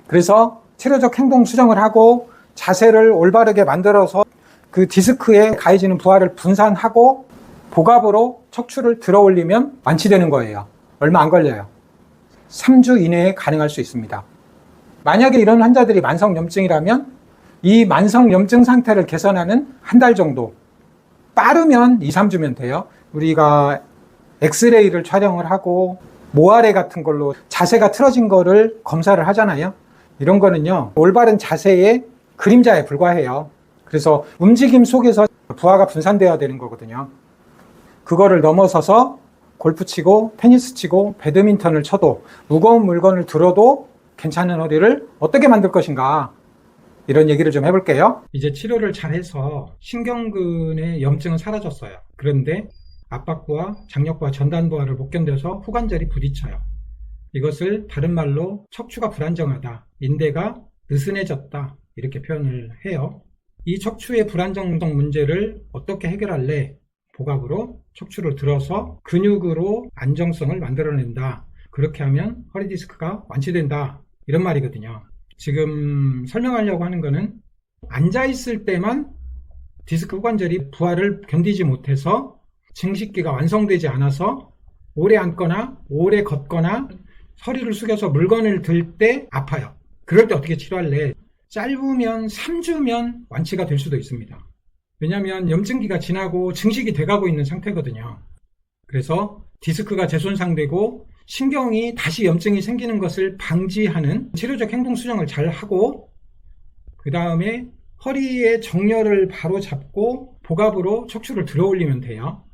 그래서 치료적 행동 수정을 하고 자세를 올바르게 만들어서 그 디스크에 가해지는 부하를 분산하고 복압으로 척추를 들어 올리면 완치되는 거예요. 얼마 안 걸려요. 3주 이내에 가능할 수 있습니다. 만약에 이런 환자들이 만성염증이라면 이 만성염증 상태를 개선하는 한 달 정도, 빠르면 2, 3주면 돼요. 우리가 엑스레이를 촬영을 하고 모아레 같은 걸로 자세가 틀어진 거를 검사를 하잖아요. 이런 거는요, 올바른 자세의 그림자에 불과해요. 그래서 움직임 속에서 부하가 분산되어야 되는 거거든요. 그거를 넘어서서 골프 치고 테니스 치고 배드민턴을 쳐도 무거운 물건을 들어도 괜찮은 허리를 어떻게 만들 것인가, 이런 얘기를 좀 해볼게요. 이제 치료를 잘해서 신경근의 염증은 사라졌어요. 그런데 압박부와 장력부와 전단부하를 못 견뎌서 후관절이 부딪혀요. 이것을 다른 말로 척추가 불안정하다, 인대가 느슨해졌다 이렇게 표현을 해요. 이 척추의 불안정성 문제를 어떻게 해결할래? 복압으로 척추를 들어서 근육으로 안정성을 만들어낸다. 그렇게 하면 허리 디스크가 완치된다. 이런 말이거든요. 지금 설명하려고 하는 거는 앉아있을 때만 디스크 후관절이 부하를 견디지 못해서 증식기가 완성되지 않아서 오래 앉거나 오래 걷거나 허리를 숙여서 물건을 들 때 아파요. 그럴 때 어떻게 치료할래? 짧으면 3주면 완치가 될 수도 있습니다. 왜냐하면 염증기가 지나고 증식이 돼가고 있는 상태거든요. 그래서 디스크가 재손상되고 신경이 다시 염증이 생기는 것을 방지하는 치료적 행동 수정을 잘 하고, 그 다음에 허리의 정렬을 바로 잡고 복압으로 척추를 들어 올리면 돼요.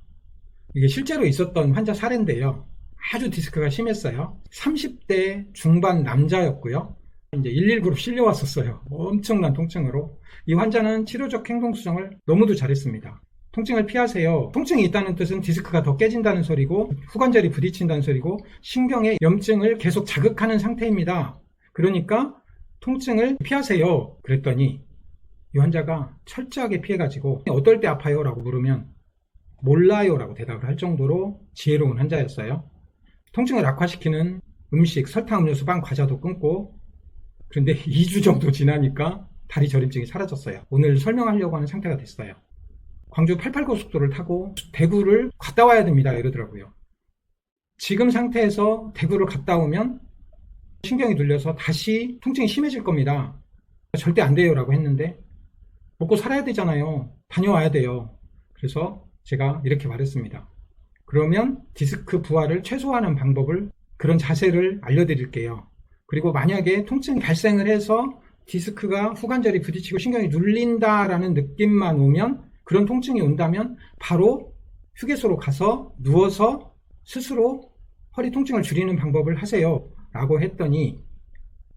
이게 실제로 있었던 환자 사례인데요. 아주 디스크가 심했어요. 30대 중반 남자였고요. 이제 119로 실려왔었어요. 엄청난 통증으로. 이 환자는 치료적 행동 수정을 너무도 잘했습니다. 통증을 피하세요. 통증이 있다는 뜻은 디스크가 더 깨진다는 소리고 후관절이 부딪힌다는 소리고 신경의 염증을 계속 자극하는 상태입니다. 그러니까 통증을 피하세요. 그랬더니 이 환자가 철저하게 피해가지고 어떨 때 아파요? 라고 물으면 몰라요 라고 대답을 할 정도로 지혜로운 환자였어요. 통증을 악화시키는 음식, 설탕, 음료수, 빵, 과자도 끊고, 그런데 2주 정도 지나니까 다리 저림증이 사라졌어요. 오늘 설명하려고 하는 상태가 됐어요. 광주 88고속도로를 타고 대구를 갔다 와야 됩니다 이러더라고요. 지금 상태에서 대구를 갔다 오면 신경이 눌려서 다시 통증이 심해질 겁니다. 절대 안 돼요 라고 했는데 먹고 살아야 되잖아요. 다녀와야 돼요. 그래서 제가 이렇게 말했습니다. 그러면 디스크 부하를 최소화하는 방법을, 그런 자세를 알려드릴게요. 그리고 만약에 통증이 발생을 해서 디스크가 후관절이 부딪히고 신경이 눌린다라는 느낌만 오면, 그런 통증이 온다면 바로 휴게소로 가서 누워서 스스로 허리 통증을 줄이는 방법을 하세요 라고 했더니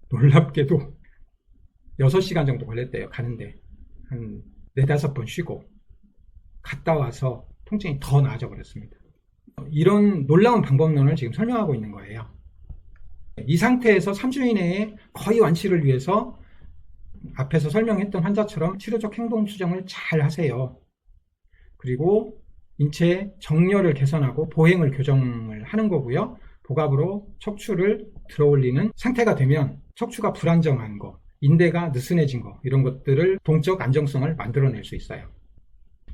놀랍게도 6시간 정도 걸렸대요. 가는데 한 4-5번 쉬고 갔다 와서 통증이 더 나아져 버렸습니다. 이런 놀라운 방법론을 지금 설명하고 있는 거예요. 이 상태에서 3주 이내에 거의 완치를 위해서 앞에서 설명했던 환자처럼 치료적 행동 수정을 잘 하세요. 그리고 인체 정렬을 개선하고 보행을 교정을 하는 거고요. 복압으로 척추를 들어 올리는 상태가 되면 척추가 불안정한 거, 인대가 느슨해진 거, 이런 것들을 동적 안정성을 만들어낼 수 있어요.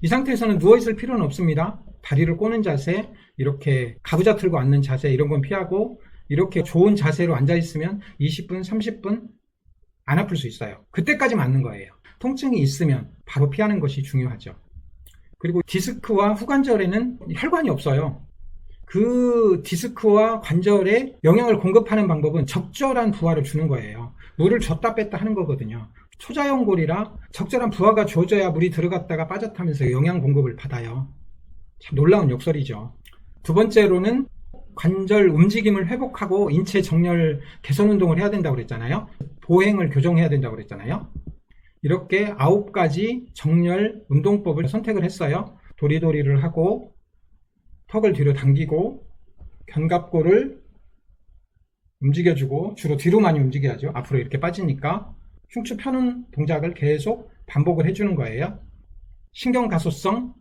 이 상태에서는 누워있을 필요는 없습니다. 다리를 꼬는 자세, 이렇게 가부좌 틀고 앉는 자세, 이런 건 피하고 이렇게 좋은 자세로 앉아있으면 20분, 30분 안 아플 수 있어요. 그때까지 맞는 거예요. 통증이 있으면 바로 피하는 것이 중요하죠. 그리고 디스크와 후관절에는 혈관이 없어요. 그 디스크와 관절에 영양을 공급하는 방법은 적절한 부하를 주는 거예요. 물을 줬다 뺐다 하는 거거든요. 초자연골이라 적절한 부하가 주어져야 물이 들어갔다가 빠졌다면서 영양 공급을 받아요. 참 놀라운 욕설이죠. 두 번째로는 관절 움직임을 회복하고 인체 정렬 개선 운동을 해야 된다고 그랬잖아요. 보행을 교정해야 된다고 그랬잖아요. 이렇게 9가지 정렬 운동법을 선택을 했어요. 도리도리를 하고 턱을 뒤로 당기고 견갑골을 움직여주고, 주로 뒤로 많이 움직여야죠. 앞으로 이렇게 빠지니까 흉추 펴는 동작을 계속 반복을 해주는 거예요. 신경가소성,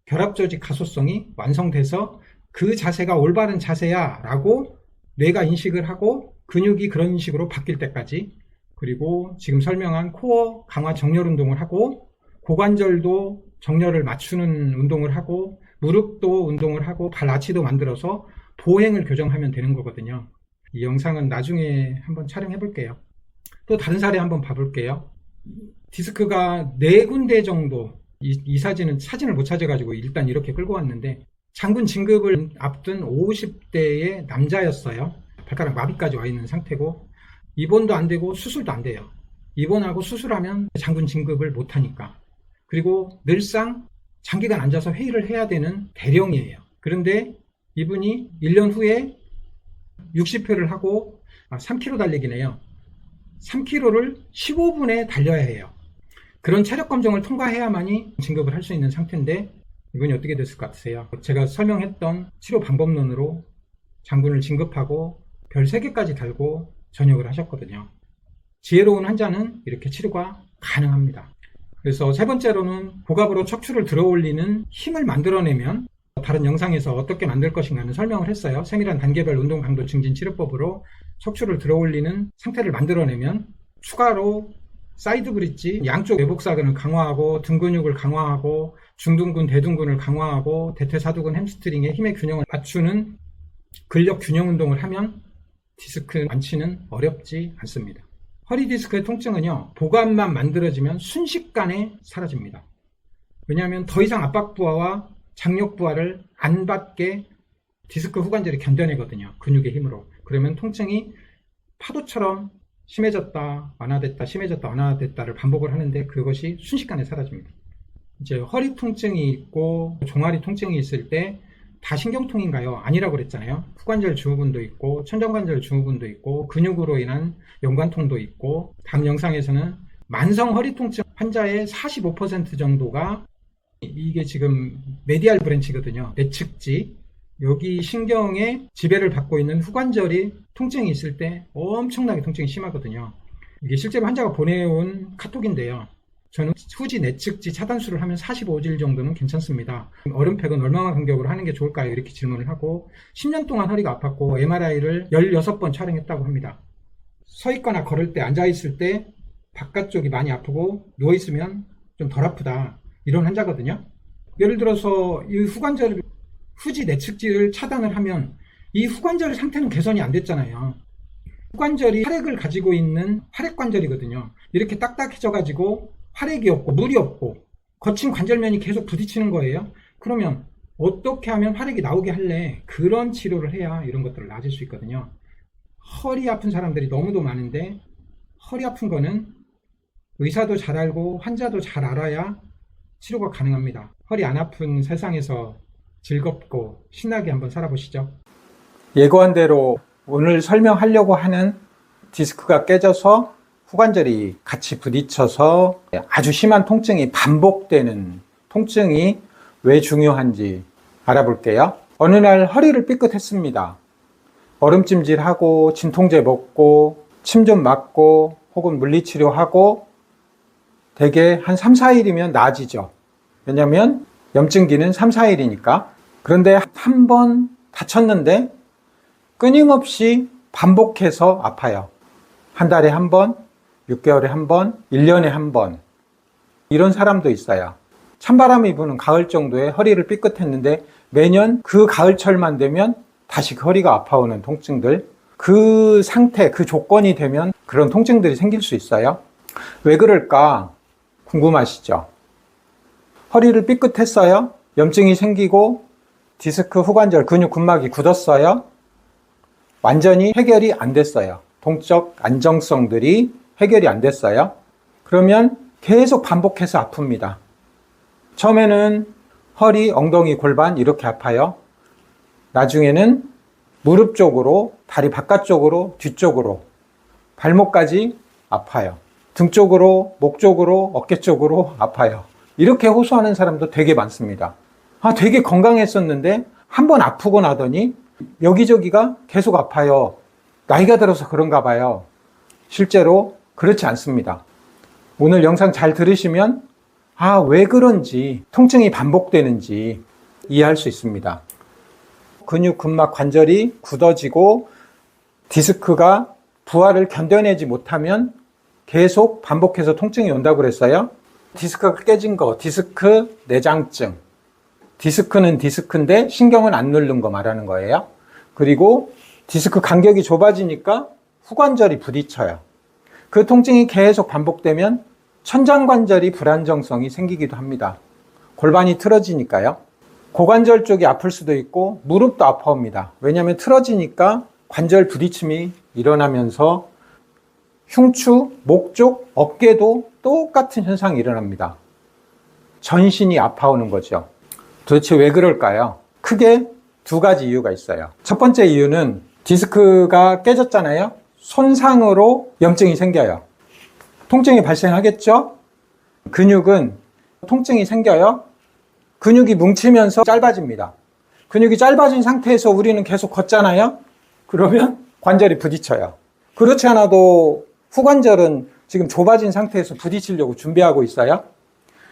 결합조직 가소성이 완성돼서 그 자세가 올바른 자세야 라고 뇌가 인식을 하고 근육이 그런 식으로 바뀔 때까지, 그리고 지금 설명한 코어 강화 정렬 운동을 하고 고관절도 정렬을 맞추는 운동을 하고 무릎도 운동을 하고 발 아치도 만들어서 보행을 교정하면 되는 거거든요. 이 영상은 나중에 한번 촬영해 볼게요. 또 다른 사례 한번 봐볼게요. 디스크가 4군데 정도, 이 사진을 못 찾아가지고 일단 이렇게 끌고 왔는데, 장군 진급을 앞둔 50대의 남자였어요. 발가락 마비까지 와 있는 상태고 입원도 안 되고 수술도 안 돼요. 입원하고 수술하면 장군 진급을 못 하니까. 그리고 늘상 장기간 앉아서 회의를 해야 되는 대령이에요. 그런데 이분이 1년 후에 60회를 하고 3km 달리기네요. 3km를 15분에 달려야 해요. 그런 체력 검정을 통과해야만이 진급을 할 수 있는 상태인데 이분이 어떻게 됐을 것 같으세요? 제가 설명했던 치료 방법론으로 장군을 진급하고 별 3개까지 달고 전역을 하셨거든요. 지혜로운 환자는 이렇게 치료가 가능합니다. 그래서 3번째로는 복압으로 척추를 들어올리는 힘을 만들어내면, 다른 영상에서 어떻게 만들 것인가는 설명을 했어요. 세밀한 단계별 운동 강도 증진 치료법으로 척추를 들어올리는 상태를 만들어내면 추가로 사이드 브릿지, 양쪽 외복사근을 강화하고 등 근육을 강화하고 중둔근, 대둔근을 강화하고 대퇴사두근, 햄스트링의 힘의 균형을 맞추는 근력 균형 운동을 하면 디스크 완치는 어렵지 않습니다. 허리 디스크의 통증은요, 복압만 만들어지면 순식간에 사라집니다. 왜냐하면 더 이상 압박 부하와 장력 부하를 안 받게 디스크 후관절이 견뎌내거든요. 근육의 힘으로. 그러면 통증이 파도처럼 심해졌다, 완화됐다, 심해졌다, 완화됐다를 반복을 하는데 그것이 순식간에 사라집니다. 이제 허리 통증이 있고 종아리 통증이 있을 때 다 신경통인가요? 아니라고 그랬잖아요. 후관절 증후군도 있고 천정관절 증후군도 있고 근육으로 인한 연관통도 있고, 다음 영상에서는 만성 허리 통증 환자의 45% 정도가, 이게 지금 메디알 브랜치거든요. 내측지, 여기 신경의 지배를 받고 있는 후관절이 통증이 있을 때 엄청나게 통증이 심하거든요. 이게 실제로 환자가 보내온 카톡인데요. 저는 후지 내측지 차단술을 하면 45일 정도는 괜찮습니다. 얼음팩은 얼마나 간격으로 하는 게 좋을까요? 이렇게 질문을 하고, 10년 동안 허리가 아팠고 MRI를 16번 촬영했다고 합니다. 서 있거나 걸을 때, 앉아 있을 때 바깥쪽이 많이 아프고 누워 있으면 좀 덜 아프다, 이런 환자거든요. 예를 들어서 이 후관절, 후지 내측지를 차단을 하면 이 후관절 상태는 개선이 안 됐잖아요. 후관절이 활액을 가지고 있는 활액관절이거든요. 이렇게 딱딱해져 가지고 활액이 없고 물이 없고 거친 관절면이 계속 부딪히는 거예요. 그러면 어떻게 하면 활액이 나오게 할래? 그런 치료를 해야 이런 것들을 나아질 수 있거든요. 허리 아픈 사람들이 너무도 많은데, 허리 아픈 거는 의사도 잘 알고 환자도 잘 알아야 치료가 가능합니다. 허리 안 아픈 세상에서 즐겁고 신나게 한번 살아보시죠. 예고한 대로 오늘 설명하려고 하는 디스크가 깨져서 후관절이 같이 부딪혀서 아주 심한 통증이 반복되는 통증이 왜 중요한지 알아볼게요. 어느 날 허리를 삐끗했습니다. 얼음찜질하고 진통제 먹고 침 좀 맞고 혹은 물리치료하고 대개 한 3, 4일이면 나아지죠. 왜냐하면 염증기는 3, 4일이니까. 그런데 한 번 다쳤는데 끊임없이 반복해서 아파요. 한 달에 한 번, 6개월에 한 번, 1년에 한 번. 이런 사람도 있어요. 찬바람이 부는 가을 정도에 허리를 삐끗했는데 매년 그 가을철만 되면 다시 허리가 아파오는 통증들. 그 상태, 그 조건이 되면 그런 통증들이 생길 수 있어요. 왜 그럴까 궁금하시죠? 허리를 삐끗했어요. 염증이 생기고 디스크 후관절 근육 근막이 굳었어요. 완전히 해결이 안 됐어요. 동적 안정성들이 해결이 안 됐어요. 그러면 계속 반복해서 아픕니다. 처음에는 허리, 엉덩이, 골반 이렇게 아파요. 나중에는 무릎 쪽으로, 다리 바깥쪽으로, 뒤쪽으로, 발목까지 아파요. 등 쪽으로, 목 쪽으로, 어깨 쪽으로 아파요. 이렇게 호소하는 사람도 되게 많습니다. 되게 건강했었는데 한 번 아프고 나더니 여기저기가 계속 아파요. 나이가 들어서 그런가 봐요. 실제로 그렇지 않습니다. 오늘 영상 잘 들으시면 왜 그런지, 통증이 반복되는지 이해할 수 있습니다. 근육, 근막, 관절이 굳어지고 디스크가 부하를 견뎌내지 못하면 계속 반복해서 통증이 온다고 그랬어요. 디스크가 깨진 거, 디스크 내장증. 디스크는 디스크인데 신경은 안 누른 거 말하는 거예요. 그리고 디스크 간격이 좁아지니까 후관절이 부딪혀요. 그 통증이 계속 반복되면 천장관절이 불안정성이 생기기도 합니다. 골반이 틀어지니까요. 고관절 쪽이 아플 수도 있고 무릎도 아파옵니다. 왜냐하면 틀어지니까 관절 부딪힘이 일어나면서 흉추, 목 쪽, 어깨도 똑같은 현상이 일어납니다. 전신이 아파오는 거죠. 도대체 왜 그럴까요? 크게 2가지 이유가 있어요. 첫 번째 이유는 디스크가 깨졌잖아요. 손상으로 염증이 생겨요. 통증이 발생하겠죠? 근육은 통증이 생겨요. 근육이 뭉치면서 짧아집니다. 근육이 짧아진 상태에서 우리는 계속 걷잖아요. 그러면 관절이 부딪혀요. 그렇지 않아도 후관절은 지금 좁아진 상태에서 부딪히려고 준비하고 있어요.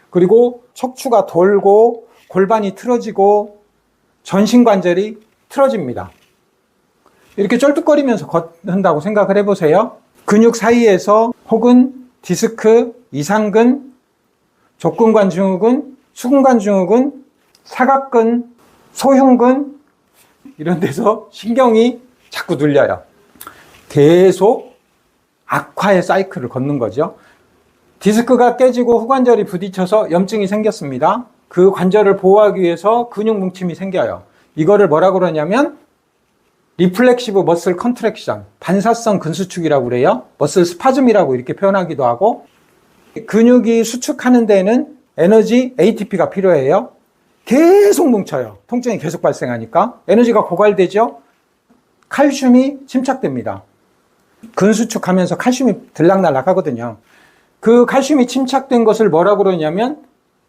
그리고 척추가 돌고 골반이 틀어지고 전신관절이 틀어집니다. 이렇게 쩔뚝거리면서 걷는다고 생각을 해보세요. 근육 사이에서 혹은 디스크, 이상근, 족근관 증후군, 수근관 증후군, 사각근, 소흉근 이런 데서 신경이 자꾸 눌려요. 계속 악화의 사이클을 걷는 거죠. 디스크가 깨지고 후관절이 부딪혀서 염증이 생겼습니다. 그 관절을 보호하기 위해서 근육 뭉침이 생겨요. 이거를 뭐라고 그러냐면 리플렉시브 머슬 컨트랙션, 반사성 근수축이라고 그래요. 머슬 스파즘이라고 이렇게 표현하기도 하고, 근육이 수축하는 데는 에너지 ATP가 필요해요. 계속 뭉쳐요. 통증이 계속 발생하니까 에너지가 고갈되죠. 칼슘이 침착됩니다. 근수축하면서 칼슘이 들락날락 하거든요. 그 칼슘이 침착된 것을 뭐라고 그러냐면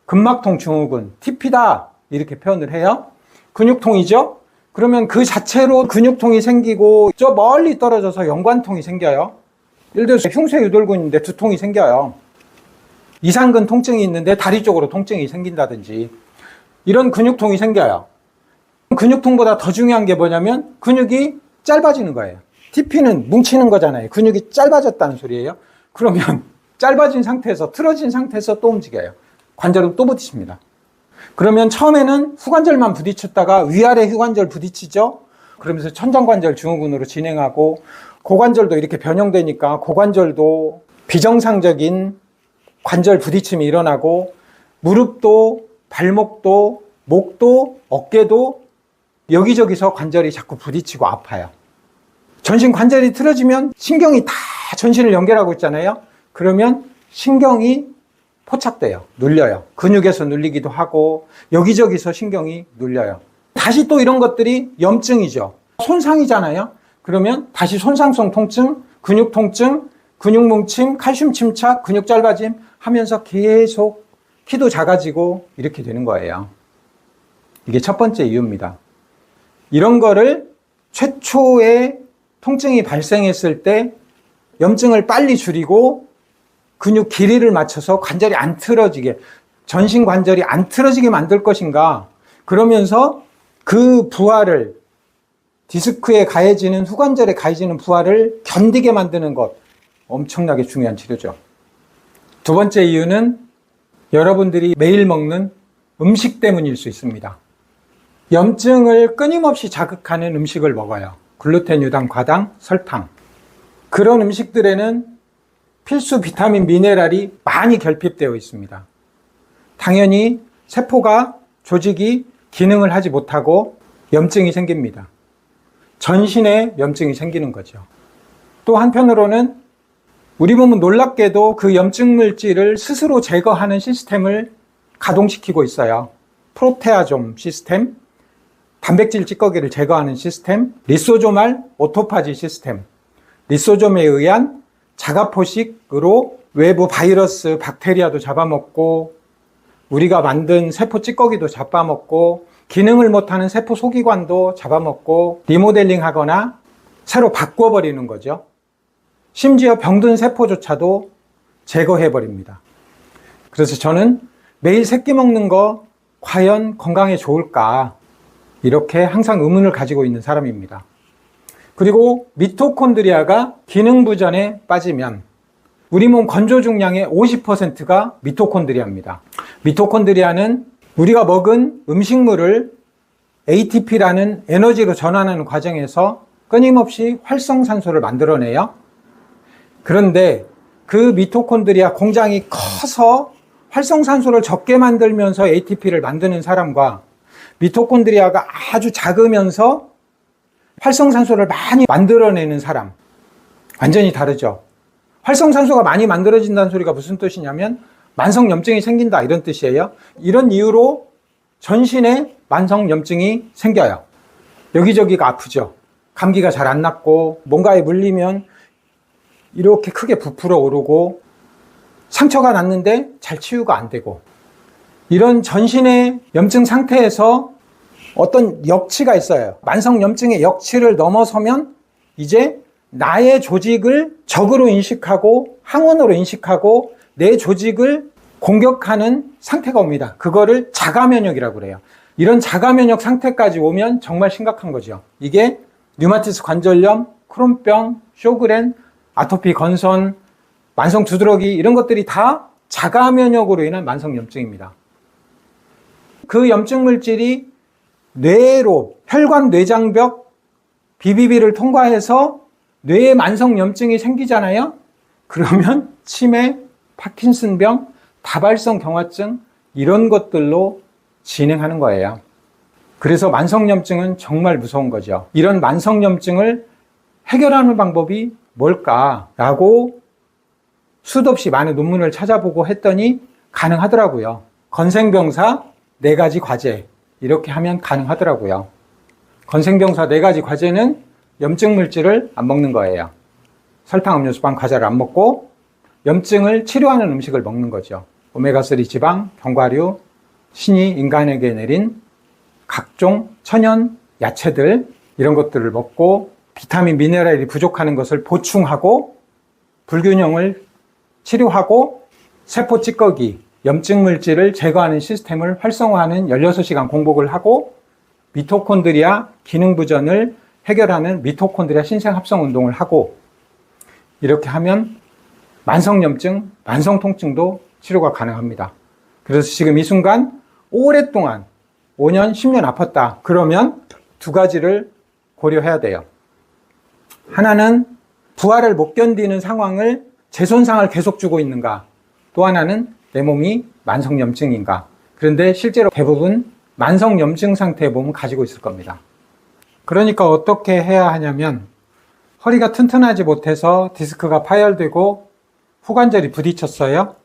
근막통 증후군, TP다 이렇게 표현을 해요. 근육통이죠. 그러면 그 자체로 근육통이 생기고 저 멀리 떨어져서 연관통이 생겨요. 예를 들어서 흉쇄유돌근인데 두통이 생겨요. 이상근 통증이 있는데 다리 쪽으로 통증이 생긴다든지 이런 근육통이 생겨요. 근육통보다 더 중요한 게 뭐냐면 근육이 짧아지는 거예요. TP는 뭉치는 거잖아요. 근육이 짧아졌다는 소리예요. 그러면 짧아진 상태에서 틀어진 상태에서 또 움직여요. 관절은 또 부딪힙니다. 그러면 처음에는 후관절만 부딪혔다가 위아래 후관절 부딪히죠. 그러면서 천장관절 증후군으로 진행하고 고관절도 이렇게 변형되니까 고관절도 비정상적인 관절 부딪힘이 일어나고 무릎도 발목도 목도 어깨도 여기저기서 관절이 자꾸 부딪히고 아파요. 전신 관절이 틀어지면 신경이 다 전신을 연결하고 있잖아요. 그러면 신경이 포착돼요. 눌려요. 근육에서 눌리기도 하고 여기저기서 신경이 눌려요. 다시 또 이런 것들이 염증이죠. 손상이잖아요. 그러면 다시 손상성 통증, 근육 통증, 근육 뭉침, 칼슘 침착, 근육 짧아짐 하면서 계속 키도 작아지고 이렇게 되는 거예요. 이게 첫 번째 이유입니다. 이런 거를 최초의 통증이 발생했을 때 염증을 빨리 줄이고 근육 길이를 맞춰서 관절이 안 틀어지게, 전신 관절이 안 틀어지게 만들 것인가. 그러면서 그 부하를, 디스크에 가해지는, 후관절에 가해지는 부하를 견디게 만드는 것. 엄청나게 중요한 치료죠. 두 번째 이유는 여러분들이 매일 먹는 음식 때문일 수 있습니다. 염증을 끊임없이 자극하는 음식을 먹어요. 글루텐, 유당, 과당, 설탕. 그런 음식들에는 필수 비타민, 미네랄이 많이 결핍되어 있습니다. 당연히 세포가, 조직이 기능을 하지 못하고 염증이 생깁니다. 전신에 염증이 생기는 거죠. 또 한편으로는 우리 몸은 놀랍게도 그 염증 물질을 스스로 제거하는 시스템을 가동시키고 있어요. 프로테아좀 시스템, 단백질 찌꺼기를 제거하는 시스템, 리소조말 오토파지 시스템, 리소좀에 의한 자가포식으로 외부 바이러스, 박테리아도 잡아먹고 우리가 만든 세포 찌꺼기도 잡아먹고 기능을 못하는 세포 소기관도 잡아먹고 리모델링 하거나 새로 바꿔버리는 거죠. 심지어 병든 세포조차도 제거해버립니다. 그래서 저는 매일 새끼 먹는 거 과연 건강에 좋을까? 이렇게 항상 의문을 가지고 있는 사람입니다. 그리고 미토콘드리아가 기능 부전에 빠지면 우리 몸 건조 중량의 50%가 미토콘드리아입니다. 미토콘드리아는 우리가 먹은 음식물을 ATP라는 에너지로 전환하는 과정에서 끊임없이 활성산소를 만들어내요. 그런데 그 미토콘드리아 공장이 커서 활성산소를 적게 만들면서 ATP를 만드는 사람과 미토콘드리아가 아주 작으면서 활성산소를 많이 만들어내는 사람, 완전히 다르죠. 활성산소가 많이 만들어진다는 소리가 무슨 뜻이냐면 만성염증이 생긴다 이런 뜻이에요. 이런 이유로 전신에 만성염증이 생겨요. 여기저기가 아프죠. 감기가 잘 안 낫고 뭔가에 물리면 이렇게 크게 부풀어 오르고 상처가 났는데 잘 치유가 안 되고 이런 전신의 염증 상태에서 어떤 역치가 있어요. 만성염증의 역치를 넘어서면 이제 나의 조직을 적으로 인식하고 항원으로 인식하고 내 조직을 공격하는 상태가 옵니다. 그거를 자가면역이라고 그래요. 이런 자가면역 상태까지 오면 정말 심각한 거죠. 이게 류마티스 관절염, 크론병, 쇼그렌, 아토피 건선, 만성 두드러기 이런 것들이 다 자가면역으로 인한 만성염증입니다. 그 염증 물질이 뇌로 혈관 뇌장벽 BBB를 통과해서 뇌에 만성염증이 생기잖아요. 그러면 치매, 파킨슨병, 다발성 경화증 이런 것들로 진행하는 거예요. 그래서 만성염증은 정말 무서운 거죠. 이런 만성염증을 해결하는 방법이 뭘까라고 수도 없이 많은 논문을 찾아보고 했더니 가능하더라고요. 건생병사 4가지 과제 이렇게 하면 가능하더라고요. 건생병사 4가지 과제는 염증 물질을 안 먹는 거예요. 설탕, 음료수, 빵, 과자를 안 먹고 염증을 치료하는 음식을 먹는 거죠. 오메가3 지방, 견과류, 신이 인간에게 내린 각종 천연 야채들 이런 것들을 먹고 비타민, 미네랄이 부족하는 것을 보충하고 불균형을 치료하고 세포 찌꺼기, 염증 물질을 제거하는 시스템을 활성화하는 16시간 공복을 하고 미토콘드리아 기능 부전을 해결하는 미토콘드리아 신생 합성 운동을 하고 이렇게 하면 만성염증, 만성통증도 치료가 가능합니다. 그래서 지금 이 순간 오랫동안 5년, 10년 아팠다. 그러면 2가지를 고려해야 돼요. 하나는 부하를 못 견디는 상황을 재손상을 계속 주고 있는가. 또 하나는 내 몸이 만성염증인가. 그런데 실제로 대부분 만성염증 상태의 몸은 가지고 있을 겁니다. 그러니까 어떻게 해야 하냐면 허리가 튼튼하지 못해서 디스크가 파열되고 후관절이 부딪혔어요.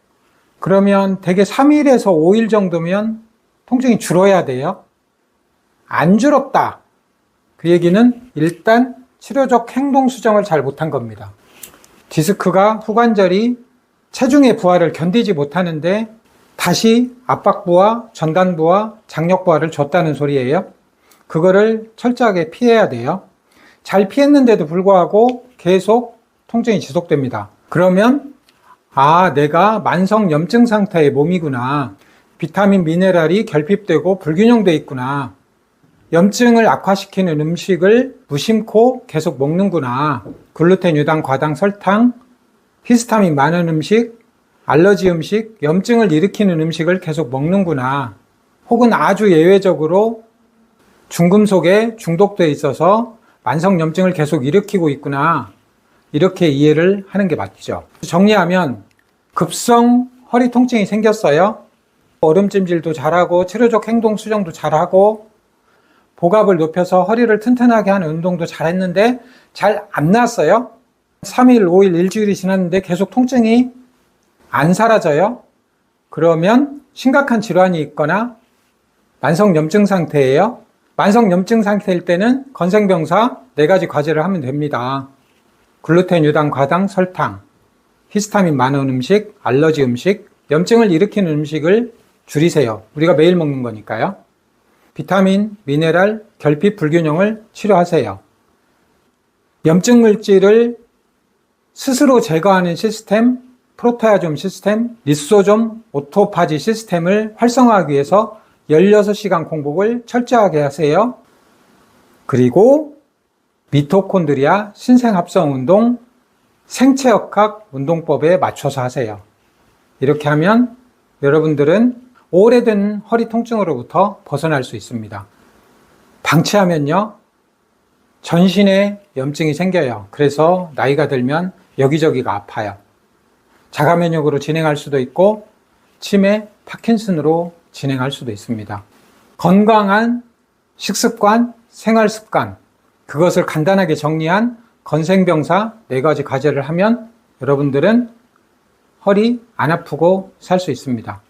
그러면 대개 3일에서 5일 정도면 통증이 줄어야 돼요. 안 줄었다. 그 얘기는 일단 치료적 행동 수정을 잘 못한 겁니다. 디스크가 후관절이 체중의 부하를 견디지 못하는데 다시 압박부하, 전단부하, 장력부하를 줬다는 소리예요. 그거를 철저하게 피해야 돼요. 잘 피했는데도 불구하고 계속 통증이 지속됩니다. 그러면 내가 만성염증 상태의 몸이구나. 비타민, 미네랄이 결핍되고 불균형되어 있구나. 염증을 악화시키는 음식을 무심코 계속 먹는구나. 글루텐, 유당, 과당, 설탕, 히스타민 많은 음식, 알러지 음식, 염증을 일으키는 음식을 계속 먹는구나. 혹은 아주 예외적으로 중금속에 중독되어 있어서 만성염증을 계속 일으키고 있구나. 이렇게 이해를 하는 게 맞죠. 정리하면 급성 허리 통증이 생겼어요. 얼음찜질도 잘하고 치료적 행동 수정도 잘하고 복압을 높여서 허리를 튼튼하게 하는 운동도 잘했는데 잘 안 났어요. 3일, 5일, 일주일이 지났는데 계속 통증이 안 사라져요. 그러면 심각한 질환이 있거나 만성염증 상태예요. 만성염증 상태일 때는 건생병사 4가지 과제를 하면 됩니다. 글루텐, 유당, 과당, 설탕, 히스타민 많은 음식, 알러지 음식, 염증을 일으키는 음식을 줄이세요. 우리가 매일 먹는 거니까요. 비타민, 미네랄, 결핍 불균형을 치료하세요. 염증 물질을 스스로 제거하는 시스템, 프로테아좀 시스템, 리소좀 오토파지 시스템을 활성화하기 위해서 16시간 공복을 철저하게 하세요. 그리고 미토콘드리아 신생합성 운동, 생체역학 운동법에 맞춰서 하세요. 이렇게 하면 여러분들은 오래된 허리 통증으로부터 벗어날 수 있습니다. 방치하면요, 전신에 염증이 생겨요. 그래서 나이가 들면 여기저기가 아파요. 자가면역으로 진행할 수도 있고 치매, 파킨슨으로 진행할 수도 있습니다. 건강한 식습관, 생활습관, 그것을 간단하게 정리한 건생병사 4가지 과제를 하면 여러분들은 허리 안 아프고 살 수 있습니다.